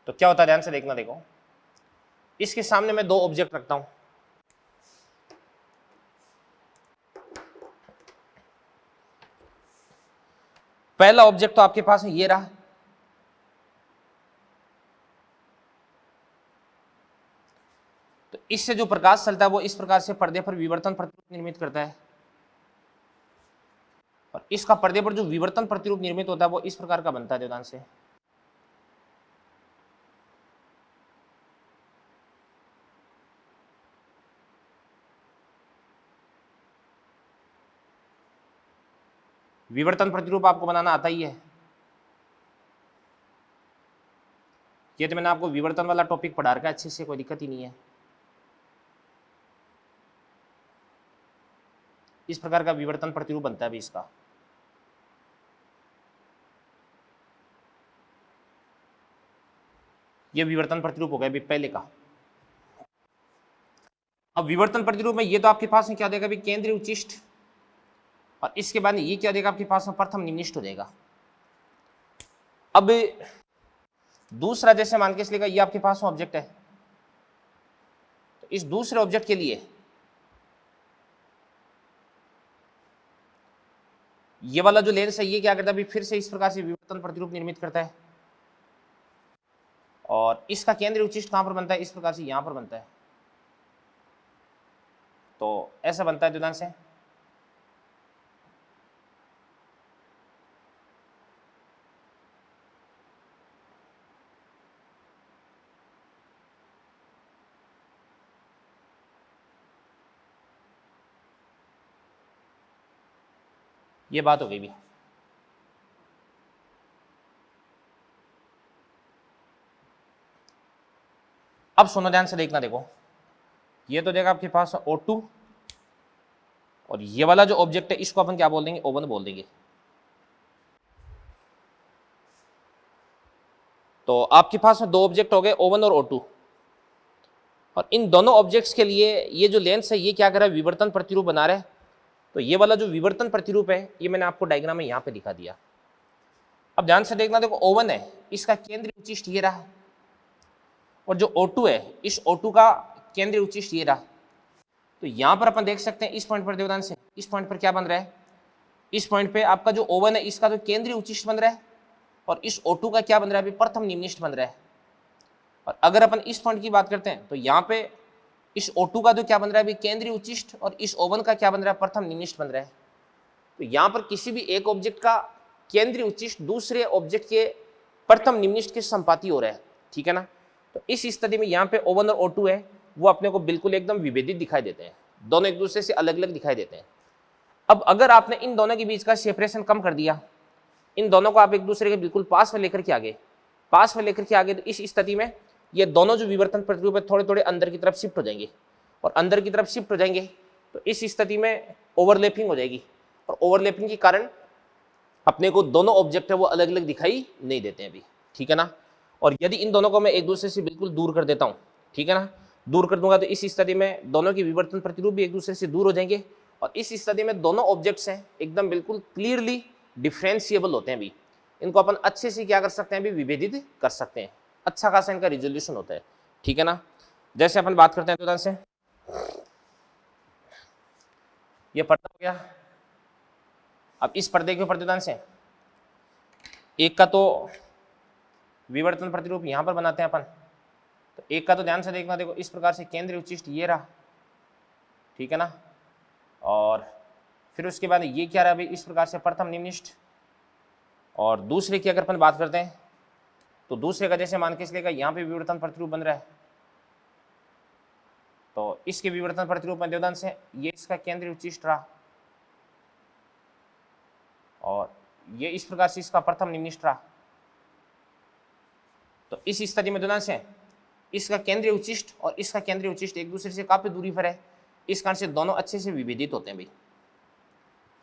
Speaker 1: तो क्या होता है? ध्यान से देखना, देखो इसके सामने मैं दो ऑब्जेक्ट रखता हूं। पहला ऑब्जेक्ट तो आपके पास ये रहा, तो इससे जो प्रकाश चलता है वो इस प्रकार से पर्दे पर विवर्तन प्रतिरूप निर्मित करता है, और इसका पर्दे पर जो विवर्तन प्रतिरूप निर्मित होता है वो इस प्रकार का बनता है। ध्यान से विवर्तन प्रतिरूप आपको बनाना आता ही है। ये तो मैंने आपको विवर्तन वाला टॉपिक पढ़ा रखा है अच्छे से, कोई दिक्कत ही नहीं है। इस प्रकार का विवर्तन प्रतिरूप बनता है भी इसका। ये विवर्तन प्रतिरूप हो गया भी पहले का। अब विवर्तन प्रतिरूप में ये तो आपके पास में क्या देगा भी? केंद्रीय उच्चिष्ट, और इसके बाद ये क्या देगा आपके पास में? प्रथम निम्निष्ठ हो जाएगा। अब दूसरा, जैसे मान के चलिएगा ये आपके पास में ऑब्जेक्ट है, तो इस दूसरे ऑब्जेक्ट के लिए ये वाला जो लेंस है ये क्या करता है? फिर से इस प्रकार से विवर्तन प्रतिरूप निर्मित करता है, और इसका केंद्रीय उच्चिष्ट कहां पर बनता है? इस प्रकार से यहां पर बनता है। तो ऐसा बनता है ध्यान से। ये बात हो गई भी। अब सुनो ध्यान से देखना, देखो ये तो देगा आपके पास O2, और ये वाला जो ऑब्जेक्ट है इसको अपन क्या बोल देंगे? O1 बोल देंगे। तो आपके पास दो ऑब्जेक्ट हो गए O1 और O2, और इन दोनों ऑब्जेक्ट्स के लिए ये जो लेंस है ये क्या कर रहा है? विवर्तन प्रतिरूप बना रहा है। तो ये वाला जो विवर्तन प्रतिरूप है ये मैंने आपको डायग्राम में यहाँ पे दिखा दिया। अब ध्यान से देखना, देखो O1 है, इसका केंद्रीय उच्चिष्ट ये रहा, और जो O2 है इस O2 का केंद्रीय उच्चिष्ट ये रहा। तो यहाँ पर अपन देख सकते हैं इस पॉइंट पर, ध्यान से इस पॉइंट पर क्या बन रहा है? इस पॉइंट पे आपका जो O1 है इसका जो केंद्रीय उच्चिष्ट बन रहा है, और इस O2 का क्या बन रहा है? अभी प्रथम निम्निष्ठ बन रहा है। और अगर अपन इस पॉइंट की बात करते हैं तो यहाँ पे इस O2 का जो क्या बन रहा है? अभी केंद्रीय उच्चिष्ट, और इस O1 का क्या बन रहा है? प्रथम निम्निष्ठ बन रहा है। तो यहाँ पर किसी भी एक ऑब्जेक्ट का केंद्रीय उच्चिष्ट दूसरे ऑब्जेक्ट के प्रथम निम्निष्ठ के संपाती हो रहा है। ठीक है ना? तो इस स्थिति में यहाँ पे O1 और O2 है वो अपने को बिल्कुल एकदम विभेदित दिखाई देते हैं, दोनों एक दूसरे से अलग अलग दिखाई देते हैं। अब अगर आपने इन दोनों के बीच का सेपरेशन कम कर दिया, इन दोनों को आप एक दूसरे के बिल्कुल पास में लेकर के आगे, तो इस स्थिति में ये दोनों जो विवर्तन प्रतिरूप है थोड़े थोड़े अंदर की तरफ शिफ्ट हो जाएंगे, और अंदर की तरफ शिफ्ट हो जाएंगे तो इस स्थिति में ओवरलैपिंग हो जाएगी, और ओवरलैपिंग के कारण अपने को दोनों ऑब्जेक्ट है वो अलग अलग दिखाई नहीं देते हैं अभी, ठीक है ना। और यदि इन दोनों को मैं एक दूसरे से बिल्कुल दूर कर देता हूँ, ठीक है ना, दूर कर दूंगा तो इस स्थिति में दोनों के विवर्तन प्रतिरूप भी एक दूसरे से दूर हो जाएंगे और इस स्थिति में दोनों ऑब्जेक्ट्स हैं एकदम बिल्कुल क्लियरली डिफरेंशिएबल होते हैं। अभी इनको अपन अच्छे से क्या कर सकते हैं, अभी विभेदित कर सकते हैं, अच्छा खासा इनका रिजोल्यूशन होता है, ठीक है ना। जैसे अपन बात करते हैं उदाहरण से, ये पर्दा हो गया। अब इस पर्दे के ऊपर उदाहरण से एक का तो विवर्तन प्रतिरूप यहां पर बनाते हैं अपन, तो एक का तो ध्यान से देखना, देखो इस प्रकार से केंद्रीय उच्चिष्ट ये रहा, ठीक है ना। और फिर उसके बाद ये क्या रहा अभी, इस प्रकार से प्रथम निम्निष्ठ। और दूसरे की अगर अपन बात करते हैं तो दूसरे का जैसे मान के चलेगा यहाँ पे विवर्तन प्रतिरूप बन रहा है, तो इसके विवर्तन प्रतिरूप में उदाहरण से ये इसका केंद्रीय उच्चिष्ट रहा और ये इस प्रकार से इसका प्रथम निम्निष्ठ रहा। तो इस स्थिति में उदाहरण से इसका केंद्रीय उच्चिष्ट और इसका केंद्रीय उच्चिष्ट एक दूसरे से काफी दूरी पर है, इस कारण से दोनों अच्छे से विभेदित होते हैं भाई।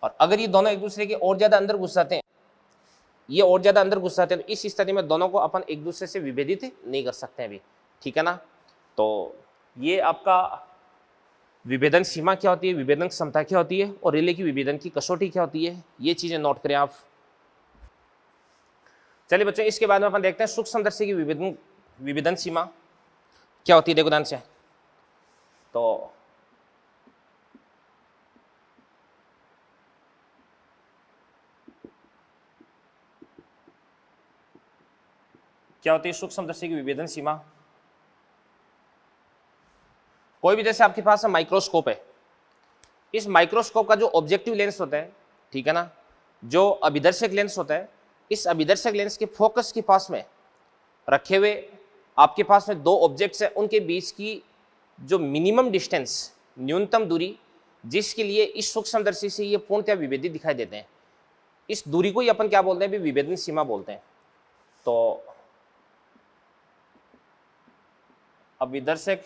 Speaker 1: और अगर ये दोनों एक दूसरे के और ज्यादा अंदर घुस जाते हैं, ये और ज्यादा अंदर घुस जाते हैं, तो इस स्थिति में दोनों को अपन एक दूसरे से विभेदित नहीं कर सकते हैं अभी, ठीक है ना। तो ये आपका विभेदन सीमा क्या होती है, विभेदन क्षमता क्या होती है और रिले की विभेदन की कसौटी क्या होती है, ये चीजें नोट करें आप। चलिए बच्चों, इसके बाद में अपन देखते हैं सूक्ष्मदर्शी की विभेदन सीमा क्या होती है। देखो ध्यान से, तो क्या होती है सूक्ष्मदर्शी की विभेदन सीमा। कोई भी जैसे आपके पास माइक्रोस्कोप है, इस माइक्रोस्कोप का जो ऑब्जेक्टिव लेंस होता है, ठीक है ना, जो अभिदर्शक लेंस होता है, इस अभिदर्शक लेंस के फोकस के पास में रखे हुए आपके पास में दो ऑब्जेक्ट्स हैं, उनके बीच की जो मिनिमम डिस्टेंस, न्यूनतम दूरी, जिसके लिए इस सूक्ष्मदर्शी से ये पूर्णतः विभेदित दिखाई देते हैं, इस दूरी को ही अपन क्या बोलते हैं, विभेदन सीमा बोलते हैं। तो अभिदर्शक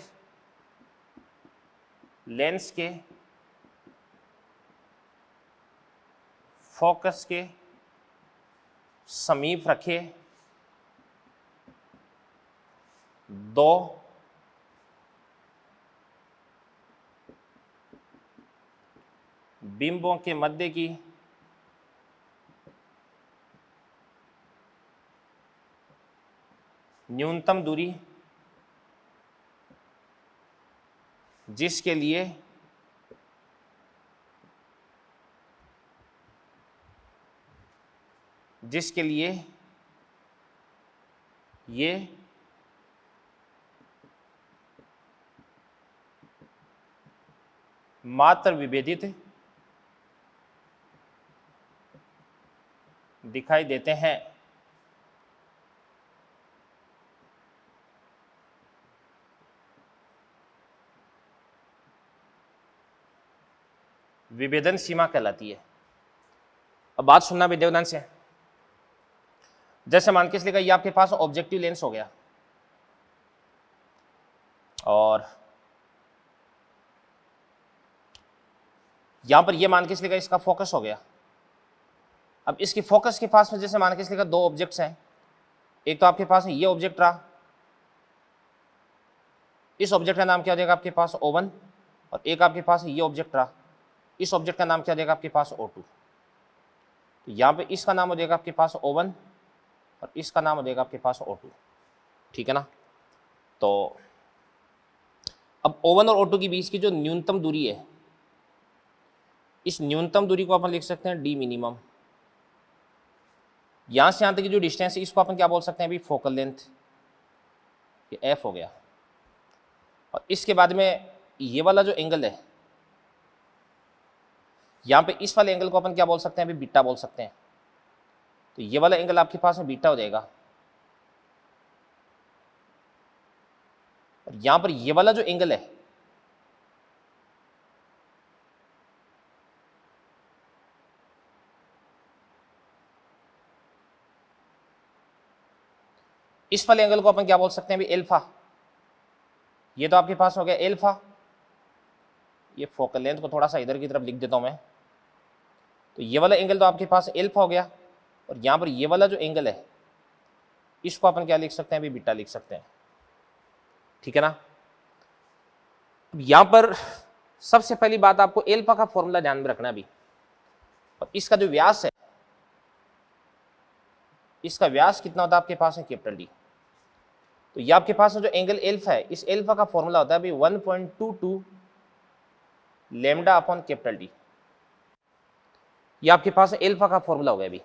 Speaker 1: लेंस के फोकस के समीप रखे दो बिंबों के मध्य की न्यूनतम दूरी, जिसके लिए ये मात्र विभेदित दिखाई देते हैं। विभेदन सीमा कहलाती है। अब बात सुनना विद्या ध्यान से, जैसे मान के चलिएगा ये आपके पास ऑब्जेक्टिव लेंस हो गया और यहां पर ये मान के चलिएगा इसका फोकस हो गया। अब इसकी फोकस के पास में जैसे मान के चलिएगा दो ऑब्जेक्ट्स हैं, एक तो आपके पास ये ऑब्जेक्ट रहा, इस ऑब्जेक्ट का नाम क्या हो जाएगा आपके पास O1, और एक आपके पास ये ऑब्जेक्ट रहा, इस ऑब्जेक्ट का नाम क्या हो जाएगा आपके पास O2। तो यहाँ पे इसका नाम हो जाएगा आपके पास O1 और इसका नाम हो जाएगा आपके पास O2, ठीक है ना। तो अब O1 और O2 के बीच की जो न्यूनतम दूरी है, इस न्यूनतम दूरी को अपन लिख सकते हैं डी मिनिमम। यहां से यहां तक की जो डिस्टेंस है इसको अपन क्या बोल सकते हैं अभी, फोकल लेंथ, ये एफ हो गया। और इसके बाद में ये वाला जो एंगल है, यहां पे इस वाले एंगल को अपन क्या बोल सकते हैं अभी, बीटा बोल सकते हैं। तो ये वाला एंगल आपके पास में बीटा हो जाएगा। और यहां पर ये वाला जो एंगल है, इस वाले एंगल को अपन क्या बोल सकते हैं अभी, एल्फा। ये तो आपके पास हो गया एल्फा। ये फोकल लेंथ को थोड़ा सा इधर की तरफ लिख देता हूं मैं। तो ये वाला एंगल तो आपके पास एल्फा हो गया और यहाँ पर ये वाला जो एंगल है इसको अपन क्या लिख सकते हैं, अभी बीटा लिख सकते हैं, ठीक है ना। अब यहाँ पर सबसे पहली बात आपको एल्फा का फॉर्मूला ध्यान में रखना भी, और इसका जो व्यास है, इसका व्यास कितना होता है आपके पास है कैपिटल डी। तो ये आपके पास जो एंगल एल्फा है, इस एल्फा का फॉर्मूला होता है अभी 1.22 लैम्डा अपॉन कैपिटल डी। ये आपके पास एल्फा का फॉर्मूला हो गया अभी।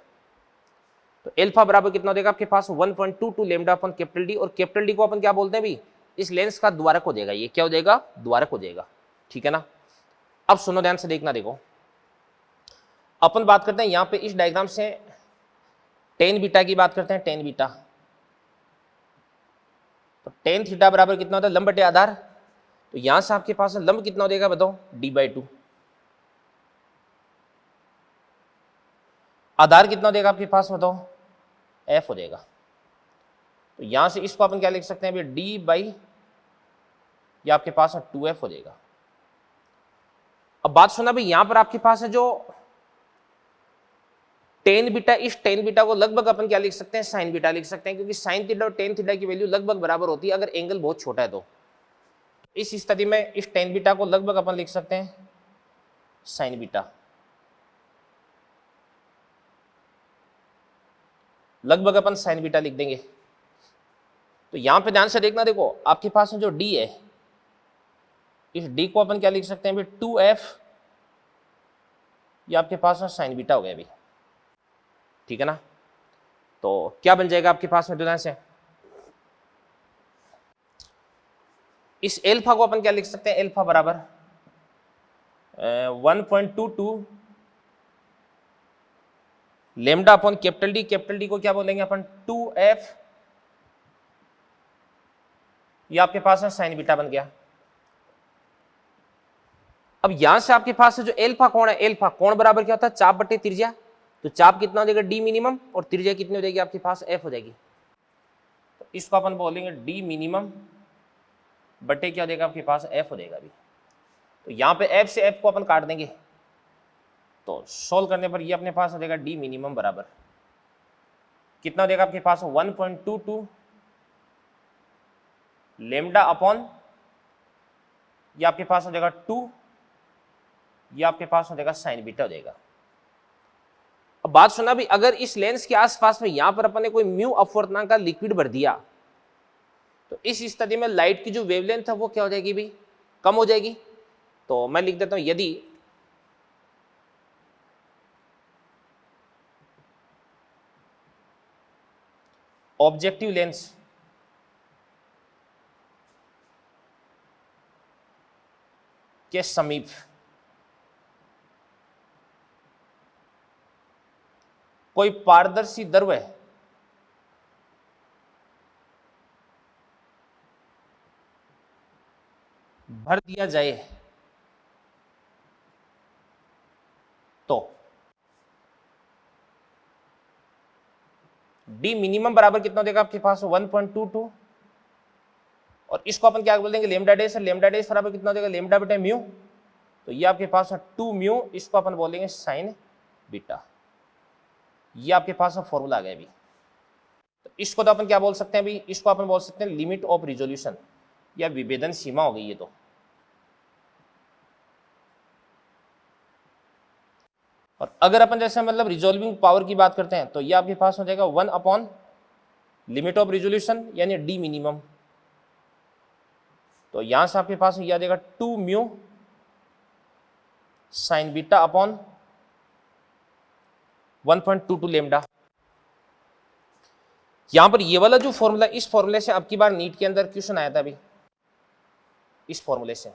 Speaker 1: तो एल्फा बराबर कितना हो जाएगा आपके पास 1.22 लैम्डा अपॉन कैपिटल डी, और कैपिटल डी को अपन क्या बोलते हैं अभी, इस लेंस का द्वारक हो जाएगा, ये क्या हो जाएगा, द्वारक हो जाएगा, ठीक है ना। अब सुनो ध्यान से देखना, देखो अपन बात करते हैं यहाँ पे इस डायग्राम से टेन बीटा की बात करते हैं, टेन बीटा। तो टेन थीटा बराबर कितना होता है, लंब बटे आधार। तो यहां से आपके पास लंब कितना हो जाएगा बताओ, d/2। आधार कितना हो जाएगा आपके पास बताओ, f हो जाएगा। तो यहां से इसको अपन क्या लिख सकते हैं अभी, d/, या आपके पास 2f हो जाएगा। अब बात सुना भाई, यहां पर आपके पास है जो टेन बीटा, इस टेन बीटा को लगभग अपन क्या लिख सकते हैं, साइन बीटा लिख सकते हैं, क्योंकि साइन थीटा और टेन थीटा की वैल्यू लगभग बराबर होती है अगर एंगल बहुत छोटा है तो। इस स्थिति में इस टेन बीटा को लगभग अपन लिख सकते हैं साइन बीटा, लगभग अपन साइन बीटा लिख देंगे। तो यहां पे ध्यान से देखना, देखो आपके पास जो d है, इस d को अपन क्या लिख सकते हैं अभी, 2f, ये आपके पास साइन बीटा हो गया अभी, ठीक है ना। तो क्या बन जाएगा आपके पास में ध्यान से, इस एल्फा को अपन क्या लिख सकते हैं, एल्फा बराबर 1.22 lambda upon capital D. Capital D को क्या बोलेंगे अपन, 2f, ये आपके पास है साइन बीटा बन गया। अब यहां से आपके पास जो एल्फा कोण है, एल्फा कोण बराबर क्या होता है, चाप बटे त्रिज्या। तो चाप कितना हो जाएगा, डी मिनिमम, और त्रिज्या कितनी हो जाएगी आपके पास, एफ हो जाएगी। तो इसको अपन बोलेंगे डी मिनिमम बटे क्या हो जाएगा आपके पास, एफ हो जाएगा अभी। तो यहाँ पे एफ से एफ को अपन काट देंगे, तो सोल्व करने पर ये अपने पास हो जाएगा डी मिनिमम बराबर कितना हो जाएगा आपके पास, 1.22 लेम्डा अपॉन, ये आपके पास हो जाएगा 2, ये आपके पास हो जाएगा साइन बीटा हो जाएगा। अब बात सुना भी, अगर इस लेंस के आसपास में यहां पर अपन ने कोई म्यू अपवर्त नाम का लिक्विड भर दिया, तो इस स्थिति में लाइट की जो वेवलेंथ है वो क्या हो जाएगी भी, कम हो जाएगी। तो मैं लिख देता हूं, यदि ऑब्जेक्टिव लेंस के समीप कोई पारदर्शी द्रव्य भर दिया जाए तो डी मिनिमम बराबर कितना हो जाएगा आपके पास, 1.22, और इसको अपन क्या बोल देंगे, लेमडा डैश। लेमडा डैश बराबर कितना हो जाएगा, लेमडा बटे म्यू। तो ये आपके पास 2 म्यू, इसको अपन बोलेंगे साइन बीटा। ये आपके पास फॉर्मूला आ गया अभी। तो इसको तो अपन क्या बोल सकते हैं अभी, इसको अपन बोल सकते हैं लिमिट ऑफ रिजोल्यूशन, या विभेदन सीमा हो गई ये तो। और अगर अपन जैसे मतलब रिजोल्विंग पावर की बात करते हैं, तो ये आपके पास हो जाएगा 1 अपॉन लिमिट ऑफ रिजोल्यूशन, यानी डी मिनिमम। तो यहां से आपके पास ये आ जाएगा 2 mu sign beta upon 1.22 lambda. यहां पर ये वाला जो फॉर्मूला, इस फॉर्मूले से अब की बार नीट के अंदर क्वेश्चन आया था अभी, इस फॉर्मूले से,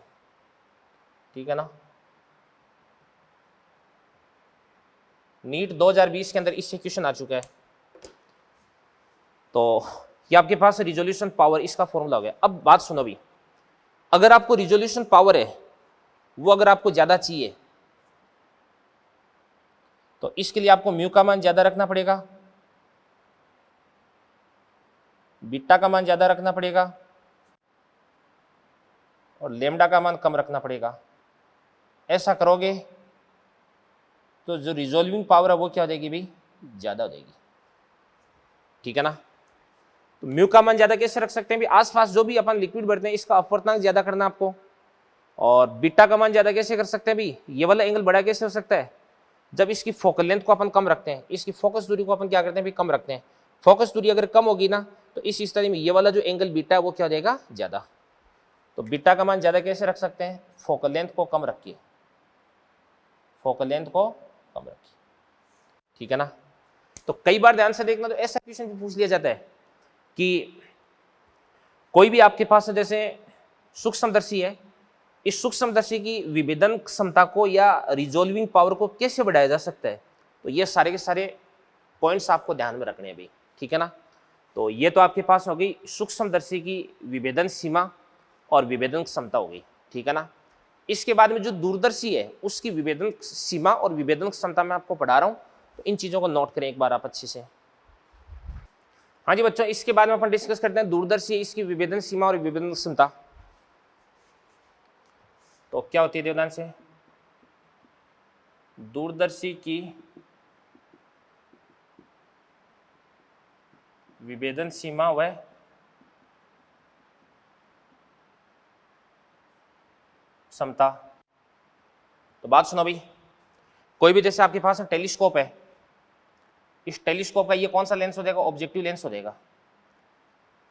Speaker 1: ठीक है ना। नीट 2020 के अंदर इससे क्वेश्चन आ चुका है। तो ये आपके पास रिजोल्यूशन पावर, इसका फॉर्मूला हो गया। अब बात सुनो भी, अगर आपको रिजोल्यूशन पावर है वो अगर आपको ज्यादा चाहिए, तो इसके लिए आपको म्यू का मान ज्यादा रखना पड़ेगा, बीटा का मान ज्यादा रखना पड़ेगा, और लेम्डा का मान कम रखना पड़ेगा। ऐसा करोगे तो जो रिजोल्विंग पावर है वो क्या हो जाएगी भाई, ज़्यादा हो जाएगी, ठीक है ना। तो म्यू का मान ज़्यादा कैसे रख सकते हैं भी, आसपास जो भी अपन लिक्विड भरते हैं इसका अपवर्तनांक ज़्यादा करना आपको। और बीटा का मान ज़्यादा कैसे कर सकते हैं भी, ये वाला एंगल बड़ा कैसे हो सकता है, जब इसकी फोकल लेंथ को अपन कम रखते हैं, इसकी फोकस दूरी को अपन क्या करते हैं भी, कम रखते हैं। फोकस दूरी अगर कम होगी ना तो इस स्थिति में ये वाला जो एंगल बीटा है वो क्या हो जाएगा, ज़्यादा। तो बीटा का मान ज़्यादा कैसे रख सकते हैं, फोकल लेंथ को कम रखिए, फोकल लेंथ को कम रखिए, ठीक है ना। तो कई बार ध्यान से देखना, तो ऐसा क्वेश्चन भी पूछ लिया जाता है कि कोई भी आपके पास जैसे सूक्ष्मदर्शी है, इस सूक्ष्मदर्शी की विभेदन क्षमता को या रिजोल्विंग पावर को कैसे बढ़ाया जा सकता है, तो ये सारे के सारे पॉइंट्स आपको ध्यान में रखने हैं भाई, ठीक है ना। तो ये तो आपके पास हो गई सूक्ष्मदर्शी की विभेदन सीमा और विभेदन क्षमता हो गई, ठीक है ना। इसके बाद में जो दूरदर्शी है उसकी विभेदन सीमा और विभेदन क्षमता मैं आपको पढ़ा रहा हूँ, तो इन चीज़ों को नोट करें एक बार आप अच्छे से। हाँ जी बच्चों, इसके बाद में अपन डिस्कस करते हैं दूरदर्शी, इसकी विभेदन सीमा और विभेदन क्षमता। तो क्या होती है ध्यान से, दूरदर्शी की विभेदन सीमा व क्षमता। तो बात सुनो भाई, कोई भी जैसे आपके पास टेलीस्कोप है, इस टेलीस्कोप का ये कौन सा लेंस हो जाएगा, ऑब्जेक्टिव लेंस हो जाएगा।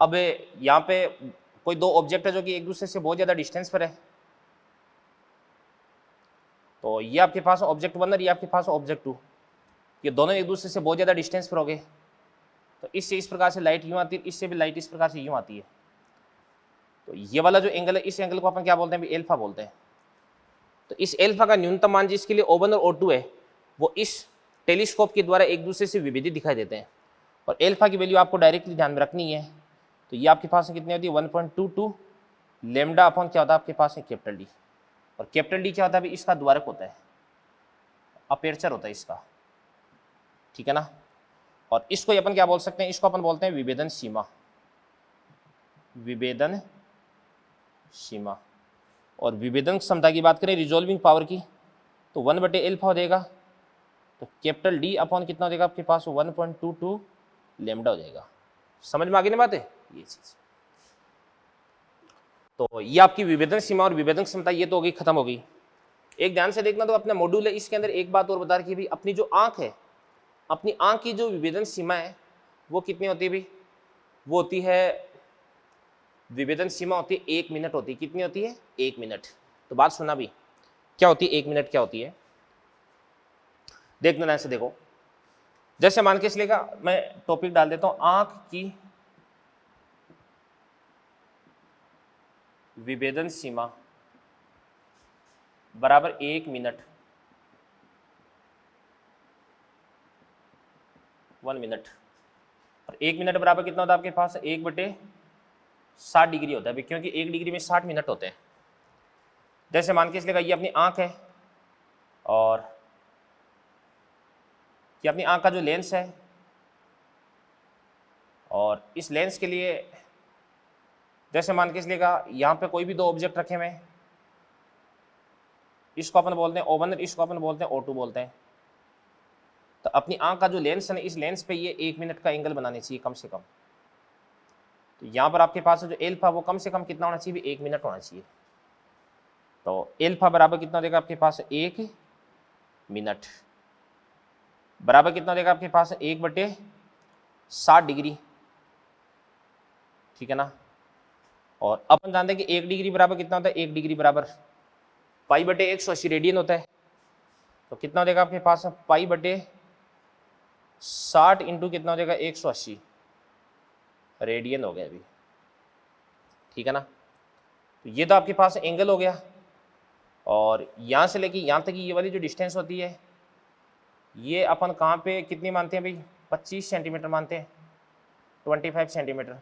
Speaker 1: अब यहाँ पे कोई दो ऑब्जेक्ट है जो कि एक दूसरे से बहुत ज़्यादा डिस्टेंस पर है, तो ये आपके पास ऑब्जेक्ट 1 और ये आपके पास ऑब्जेक्ट 2, ये दोनों एक दूसरे से बहुत ज़्यादा डिस्टेंस पर हो गए। तो इससे इस प्रकार से लाइट यूँ आती है, इससे भी लाइट इस प्रकार से यूँ आती है। तो ये वाला जो एंगल है, इस एंगल को अपन क्या बोलते हैं भी, एल्फा बोलते हैं। तो इस एल्फा का न्यूनतम मान जिसके लिए O1 और O2 है, वो इस टेलीस्कोप के द्वारा एक दूसरे से विभेदित दिखाई देते हैं। और एल्फा की वैल्यू आपको डायरेक्टली ध्यान में रखनी है। तो ये आपके पास कितनी होती है, 1.22 लेमडा अपॉन क्या होता है आपके पास है, कैपिटल डी। और कैपिटल डी क्या होता है भाई, इसका द्वारक होता है, अपेरचर होता है इसका, ठीक है ना। और इसको अपन क्या बोल सकते हैं, इसको अपन बोलते हैं विभेदन सीमा, विभेदन सीमा। और विभेदन क्षमता की बात करें, रिजोल्विंग पावर की, तो 1/एल्फा हो जाएगा। तो कैपिटल डी अपॉन कितना हो जाएगा आपके पास, 1.22 लेमडा हो जाएगा। समझ में आ गई ना बात है ये चीज। तो ये आपकी विभेदन सीमा और विभेदन क्षमता ये तो हो गई, खत्म हो गई। एक ध्यान से देखना, तो अपना मॉड्यूल है, इसके अंदर एक बात और बता रखी है भी, अपनी जो आंख है, अपनी आंख की जो विभेदन सीमा है वो कितनी होती है भी, वो होती है, विभेदन सीमा होती है 1 मिनट होती है। कितनी होती है, 1 मिनट। तो बात सुना भी, क्या होती है 1 मिनट, क्या होती है देखना ऐसे देखो। जैसे मान के चलेगा, मैं टॉपिक डाल देता हूं, आंख की विभेदन सीमा बराबर 1 मिनट, 1 मिनट। और 1 मिनट बराबर कितना होता है आपके पास, 1/60 डिग्री होता है, क्योंकि 1 डिग्री में 60 मिनट होते हैं। जैसे मान के चलेगा, ये अपनी आंख है और ये अपनी आंख का जो लेंस है, और इस लेंस के लिए जैसे मान के चलेगा, यहाँ पे कोई भी दो ऑब्जेक्ट रखे हुए हैं, इसको अपन बोलते हैं O1 और इसको अपन बोलते हैं O2 बोलते हैं। तो अपनी आंख का जो लेंस है ना, इस लेंस पे ये 1 मिनट का एंगल बनाने चाहिए कम से कम। तो यहाँ पर आपके पास जो एल्फा वो कम से कम कितना होना चाहिए, 1 मिनट होना चाहिए। तो एल्फा बराबर कितना देगा आपके पास, 1 मिनट बराबर कितना देगा आपके पास, 1/60 डिग्री, ठीक है ना। और अपन जानते हैं कि 1 डिग्री बराबर कितना होता है, 1 डिग्री बराबर π/180 रेडियन होता है। तो कितना देगा आपके पास, π/60 इंटू कितना हो जाएगा, 180 रेडियन हो गया अभी, ठीक है ना। तो ये तो आपके पास एंगल हो गया। और यहाँ से लेके यहाँ तक की ये वाली जो डिस्टेंस होती है, ये अपन कहाँ पे कितनी मानते हैं भाई, 25 सेंटीमीटर मानते हैं, 25 centimetre.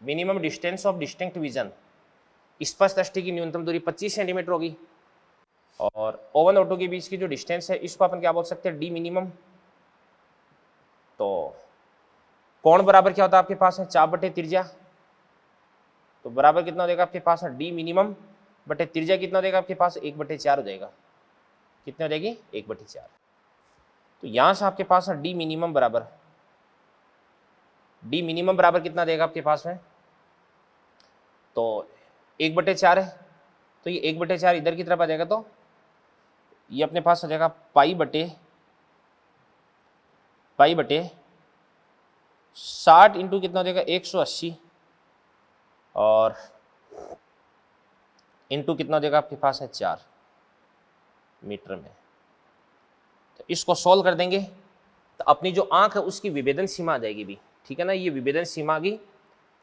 Speaker 1: Minimum distance of distinct vision, स्पष्ट दृष्टि की न्यूनतम दूरी 25 सेंटीमीटर होगी। और O1 और O2 के बीच की जो डिस्टेंस है, इसको अपन क्या बोल सकते हैं, डी मिनिमम। तो कोण बराबर क्या होता है आपके पास है, 4/त्रिज्या। तो बराबर कितना हो जाएगा आपके पास, डी मिनिमम बटे त्रिज्या कितना हो जाएगा आपके पास, 1/4 हो जाएगा। कितने हो जाएगी, 1/4। तो यहां से आपके पास है डी मिनिमम बराबर, डी मिनिमम बराबर कितना देगा आपके पास में, तो 1/4 है, तो ये 1/4 इधर की तरफ आ जाएगा, तो ये अपने पास आ जाएगा पाई बटे 60 इंटू कितना हो जाएगा 180 और इंटू कितना हो जाएगा आपके पास है 4 मीटर में। तो इसको सॉल्व कर देंगे तो अपनी जो आंख है उसकी विभेदन सीमा आ जाएगी भी, ठीक है ना, ये विभेदन सीमा आ गई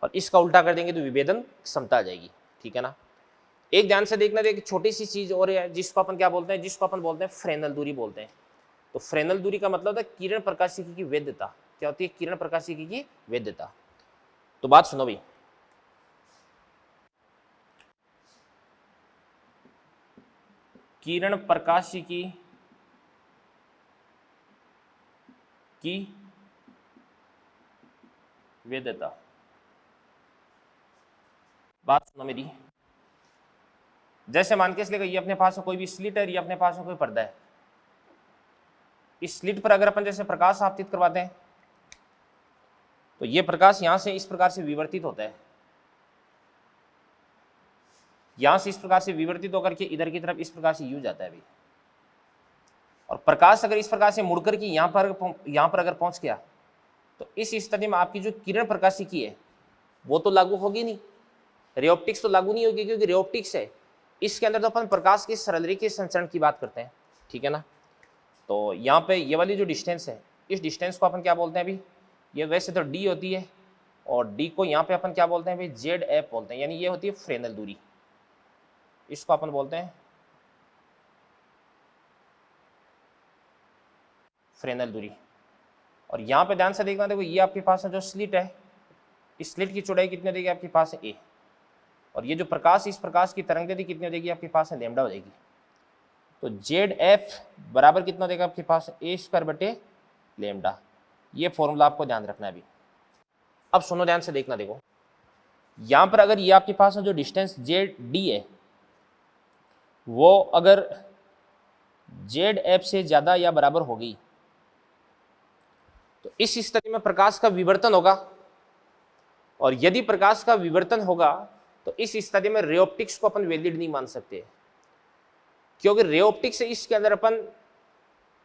Speaker 1: और इसका उल्टा कर देंगे तो विभेदन क्षमता आ जाएगी, ठीक है ना। एक ध्यान से देखना, एक छोटी सी चीज और है जिसको अपन क्या बोलते हैं, जिसको अपन बोलते हैं फ्रेनल दूरी बोलते हैं। तो फ्रेनल दूरी का मतलब है किरण प्रकाशिकी की वेद्यता। क्या होती है किरण प्रकाशिकी की वेद्यता। तो बात सुनो भाई, किरण प्रकाशिकी की वेद्यता, बात सुनो मेरी। जैसे मान के इसलिए ये अपने पास कोई भी स्लिट है, ये अपने पास कोई पर्दा है, इस स्लिट पर अगर अपन जैसे प्रकाश आपतित करवाते हैं तो ये प्रकाश यहां से इस प्रकार से विवर्तित होता है, यहां से इस प्रकार से विवर्तित होकर के इधर की तरफ इस प्रकार से यूं जाता है अभी। और प्रकाश अगर इस प्रकार से मुड़कर के यहां पर अगर पहुंच गया तो इस स्थिति में आपकी जो किरण प्रकाशिकी है वो तो लागू होगी नहीं, रेऑप्टिक्स तो लागू नहीं होगी, क्योंकि रेऑप्टिक्स है इसके अंदर तो अपन प्रकाश के सरल रेखीय संचरण की बात करते हैं, ठीक है ना। तो यहाँ पे ये वाली जो डिस्टेंस है, इस डिस्टेंस को अपन क्या बोलते हैं अभी, ये वैसे तो डी होती है और डी को यहाँ पे अपन क्या बोलते हैं भाई, जेड एफ बोलते हैं, यानी ये होती है फ्रेनल दूरी, इसको अपन बोलते हैं फ्रेनल दूरी। और यहाँ पे ध्यान से देखना, देखो ये आपके पास जो स्लिट है, इस स्लिट की चौड़ाई कितनी देगी आपके पास है ए, और ये जो प्रकाश इस प्रकाश की तरंग देगी कितनी हो जाएगी आपके पास है लैम्डा हो जाएगी। तो जेड एफ बराबर कितना देगा आपके पास ए स्क्वायर बटे लैम्डा, ये फॉर्मूला आपको ध्यान रखना है अभी। अब सुनो ध्यान से देखना, देखो यहाँ पर अगर ये आपके पास जो डिस्टेंस जेड डी है वो अगर जेड एफ से ज़्यादा या बराबर होगी तो इस स्थिति में प्रकाश का विवर्तन होगा, और यदि प्रकाश का विवर्तन होगा तो इस स्थिति में रेऑप्टिक्स को अपन वैलिड नहीं मान सकते, क्योंकि रेऑप्टिक्स इसके अंदर अपन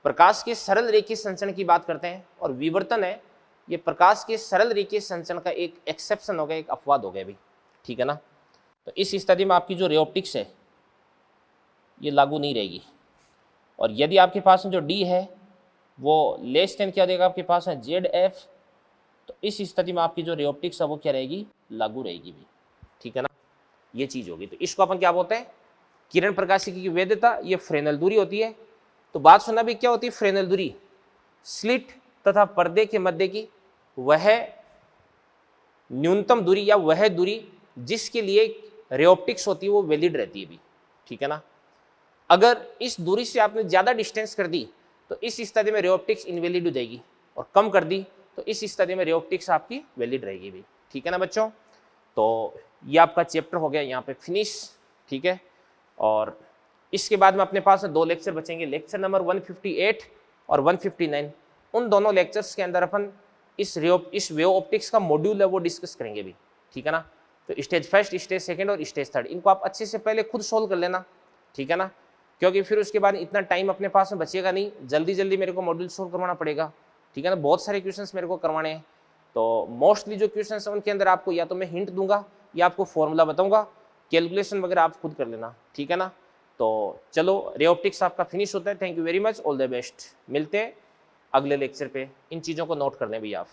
Speaker 1: प्रकाश के सरल रेखीय संचरण की बात करते हैं और विवर्तन है ये प्रकाश के सरल रेखीय संचरण का एक एक्सेप्शन हो गया, एक अपवाद हो गया भी, ठीक है ना। तो इस स्थिति में आपकी जो रेऑप्टिक्स है ये लागू नहीं रहेगी, और यदि आपके पास जो डी है वो लेस देन क्या देगा आपके पास है जेड एफ, तो इस स्थिति में आपकी जो रेऑप्टिक्स है वो क्या रहेगी, लागू रहेगी भी, ठीक है ना, ये चीज होगी। तो इसको अपन क्या बोलते हैं, किरण प्रकाशिकी की वेद्यता, ये फ्रेनल दूरी होती है। तो बात सुनना भी, क्या होती है फ्रेनल दूरी, स्लिट तथा पर्दे के मध्य की वह न्यूनतम दूरी या वह दूरी जिसके लिए रेऑप्टिक्स होती है वो वैलिड रहती है भी, ठीक है ना। अगर इस दूरी से आपने ज्यादा डिस्टेंस कर दी तो इस स्थिति में रेऑप्टिक्स इनवैलिड हो जाएगी, और कम कर दी तो इस स्थिति में रेऑप्टिक्स आपकी वैलिड रहेगी भी, ठीक है ना बच्चों। तो ये आपका चैप्टर हो गया यहाँ पे फिनिश, ठीक है। और इसके बाद में अपने पास 2 लेक्चर बचेंगे, लेक्चर नंबर 158 और 159। उन दोनों लेक्चर्स के अंदर अपन इस वेव ऑप्टिक्स का मॉड्यूल है वो डिस्कस करेंगे भी, ठीक है ना। तो स्टेज फर्स्ट, स्टेज सेकंड और स्टेज थर्ड इनको आप अच्छे से पहले खुद सोल्व कर लेना, ठीक है ना, क्योंकि फिर उसके बाद इतना टाइम अपने पास में बचेगा नहीं, जल्दी जल्दी मेरे को मॉड्यूल सोल्व करवाना पड़ेगा, ठीक है ना। बहुत सारे क्वेश्चंस मेरे को करवाने हैं, तो मोस्टली जो क्वेश्चंस हैं उनके अंदर आपको या तो मैं हिंट दूंगा या आपको फॉर्मूला बताऊंगा, कैलकुलेशन वगैरह आप खुद कर लेना, ठीक है ना। तो चलो रेऑप्टिक्स आपका फिनिश होता है। Thank you very much, all the best. मिलते हैं अगले लेक्चर पे, इन चीज़ों को नोट कर लें भैया आप।